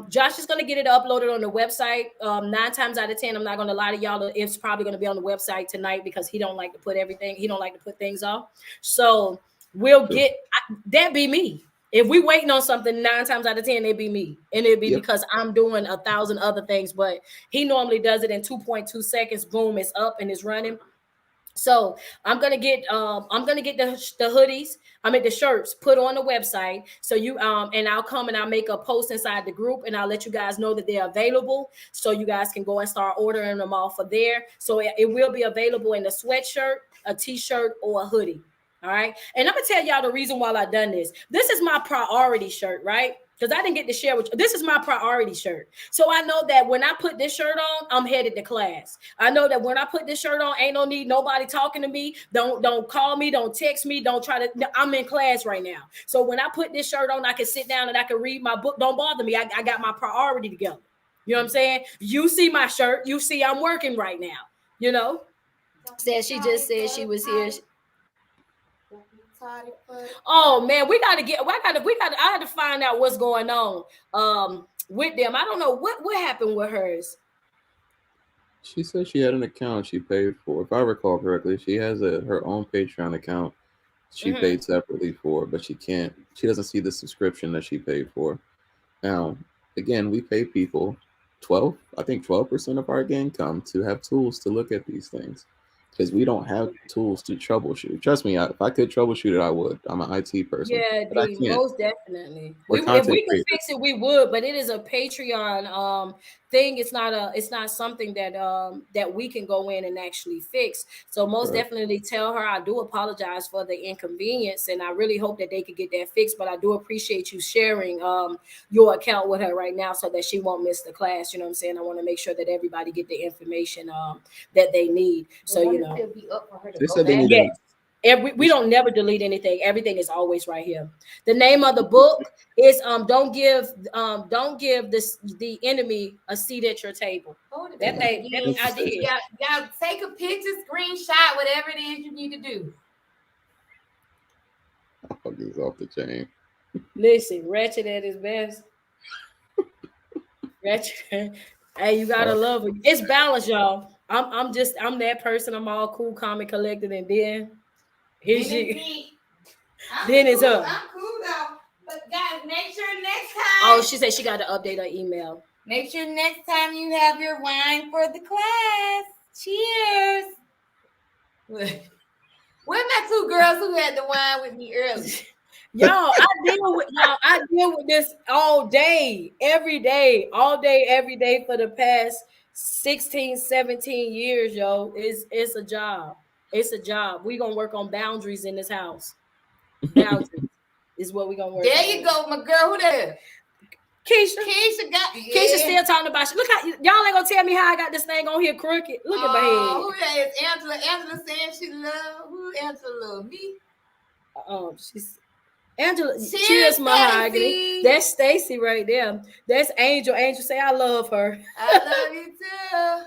Speaker 2: Josh is gonna get it uploaded on the website. 9 times out of 10, I'm not gonna lie to y'all, it's probably gonna be on the website tonight because he don't like to put things off. So we'll
Speaker 1: Sure.
Speaker 2: get that be me. If we waiting on something 9 times out of 10, it'd be me. And it'd be
Speaker 1: Yep.
Speaker 2: because I'm doing 1,000 other things, but he normally does it in 2.2 seconds. Boom, it's up and it's running. So I'm gonna get the hoodies, the shirts put on the website. So you and I'll come and I'll make a post inside the group and I'll let you guys know that they're available. So you guys can go and start ordering them all for there. So it will be available in a sweatshirt, a t-shirt, or a hoodie. All right. And I'm gonna tell y'all the reason why I done this. This is my priority shirt, right? Because I didn't get to share with you. This is my priority shirt. So I know that when I put this shirt on, I'm headed to class. I know that when I put this shirt on, ain't no need nobody talking to me. Don't call me, don't text me, don't try to. I'm in class right now. So when I put this shirt on, I can sit down and I can read my book. Don't bother me. I got my priority together. You know what I'm saying? You see my shirt. You see I'm working right now. You know? She just said she was here. Oh man, I had to find out what's going on with them. I don't know what happened with hers.
Speaker 1: She said she had an account she paid for. If I recall correctly, she has her own Patreon account she paid separately for, but she doesn't see the subscription that she paid for. Now, again, we pay people 12% of our income to have tools to look at these things. Because we don't have tools to troubleshoot. Trust me, if I could troubleshoot it, I would. I'm an IT person.
Speaker 2: Yeah,
Speaker 1: but I can't.
Speaker 2: most definitely.
Speaker 1: We're
Speaker 2: If
Speaker 1: content
Speaker 2: we could
Speaker 1: creators.
Speaker 2: fix it, we would. But it is a Patreon thing. It's not something that we can go in and actually fix. So most
Speaker 1: Right.
Speaker 2: definitely tell her I do apologize for the inconvenience, and I really hope that they could get that fixed. But I do appreciate you sharing your account with her right now so that she won't miss the class. You know what I'm saying? I want to make sure that everybody get the information that they need. So you know.
Speaker 3: Be up for her to
Speaker 1: They
Speaker 3: go
Speaker 1: said they
Speaker 3: back.
Speaker 1: need
Speaker 2: We don't never delete anything. Everything is always right here. The name of the book is don't give the enemy a seat at your table. That thing I did.
Speaker 3: Y'all take a picture, screenshot, whatever it is you need to do.
Speaker 1: fuck is off the chain.
Speaker 2: Listen, ratchet at his best. Ratchet. Hey, you gotta love it. It's balance, y'all. I'm that person. I'm all cool, calm, and collected, and then here's you. Then it's her.
Speaker 3: I'm cool though. But guys, make sure next time.
Speaker 2: Oh, she said she got to update her email.
Speaker 3: Make sure next time you have your wine for the class. Cheers. Where my two girls who had the wine with me earlier?
Speaker 2: Y'all, I deal with this all day, every day, all day, every day for the past 16, 17 years, yo. It's a job. It's a job. We're gonna work on boundaries in this house. Boundaries is what we're gonna work on.
Speaker 3: There you go, my girl. Who that is?
Speaker 2: Keisha
Speaker 3: got
Speaker 2: Keisha still talking about shit. Look how y'all ain't gonna tell me how I got this thing on here crooked. Look at my head.
Speaker 3: Who that is? Angela. Angela saying she love. Who Angela love? Me?
Speaker 2: She's Angela. Cheers, Mahogany. That's Stacy right there. That's Angel. Angel say I love her.
Speaker 3: I love you too.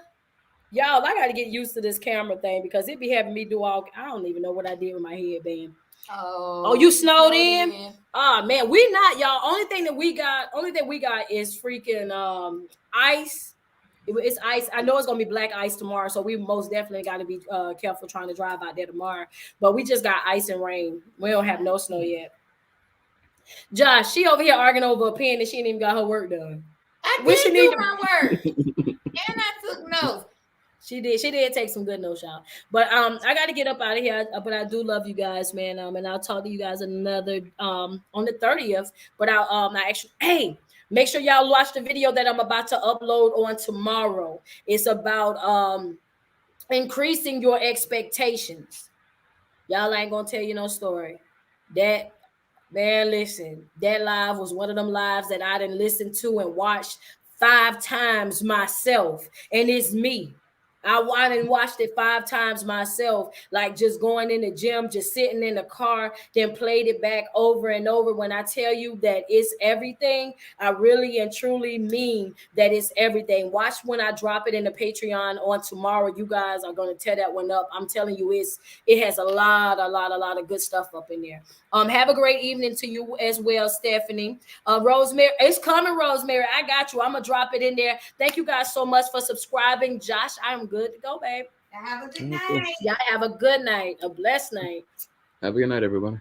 Speaker 2: Y'all, I gotta get used to this camera thing because it be having me do all. I don't even know what I did with my headband.
Speaker 3: Oh,
Speaker 2: you snowed in? Oh man, we not, y'all. Only thing we got is freaking ice. It's ice. I know it's gonna be black ice tomorrow, so we most definitely got to be careful trying to drive out there tomorrow. But we just got ice and rain. We don't have no snow yet. Josh, she over here arguing over a pen and she ain't even got her work done.
Speaker 3: I did do my work, and I took notes.
Speaker 2: She did take some good notes, y'all. But I got to get up out of here. But I do love you guys, man. And I'll talk to you guys another on the 30th. But I actually, hey, make sure y'all watch the video that I'm about to upload on tomorrow. It's about increasing your expectations. Y'all ain't gonna tell you no story. That man, listen, that live was one of them lives that I didn't listen to and watched 5 times myself, and it's me. I done watched it 5 times myself, like just going in the gym, just sitting in the car, then played it back over and over. When I tell you that it's everything, I really and truly mean that it's everything. Watch when I drop it in the Patreon on tomorrow. You guys are going to tear that one up. I'm telling you, it has a lot of good stuff up in there. Have a great evening to you as well, Stephanie. Rosemary, it's coming, Rosemary. I got you. I'm gonna drop it in there. Thank you guys so much for subscribing. Josh, I'm good to go, babe.
Speaker 3: Have a good night.
Speaker 2: Y'all have a good night, a blessed night.
Speaker 1: Have a good night, everybody.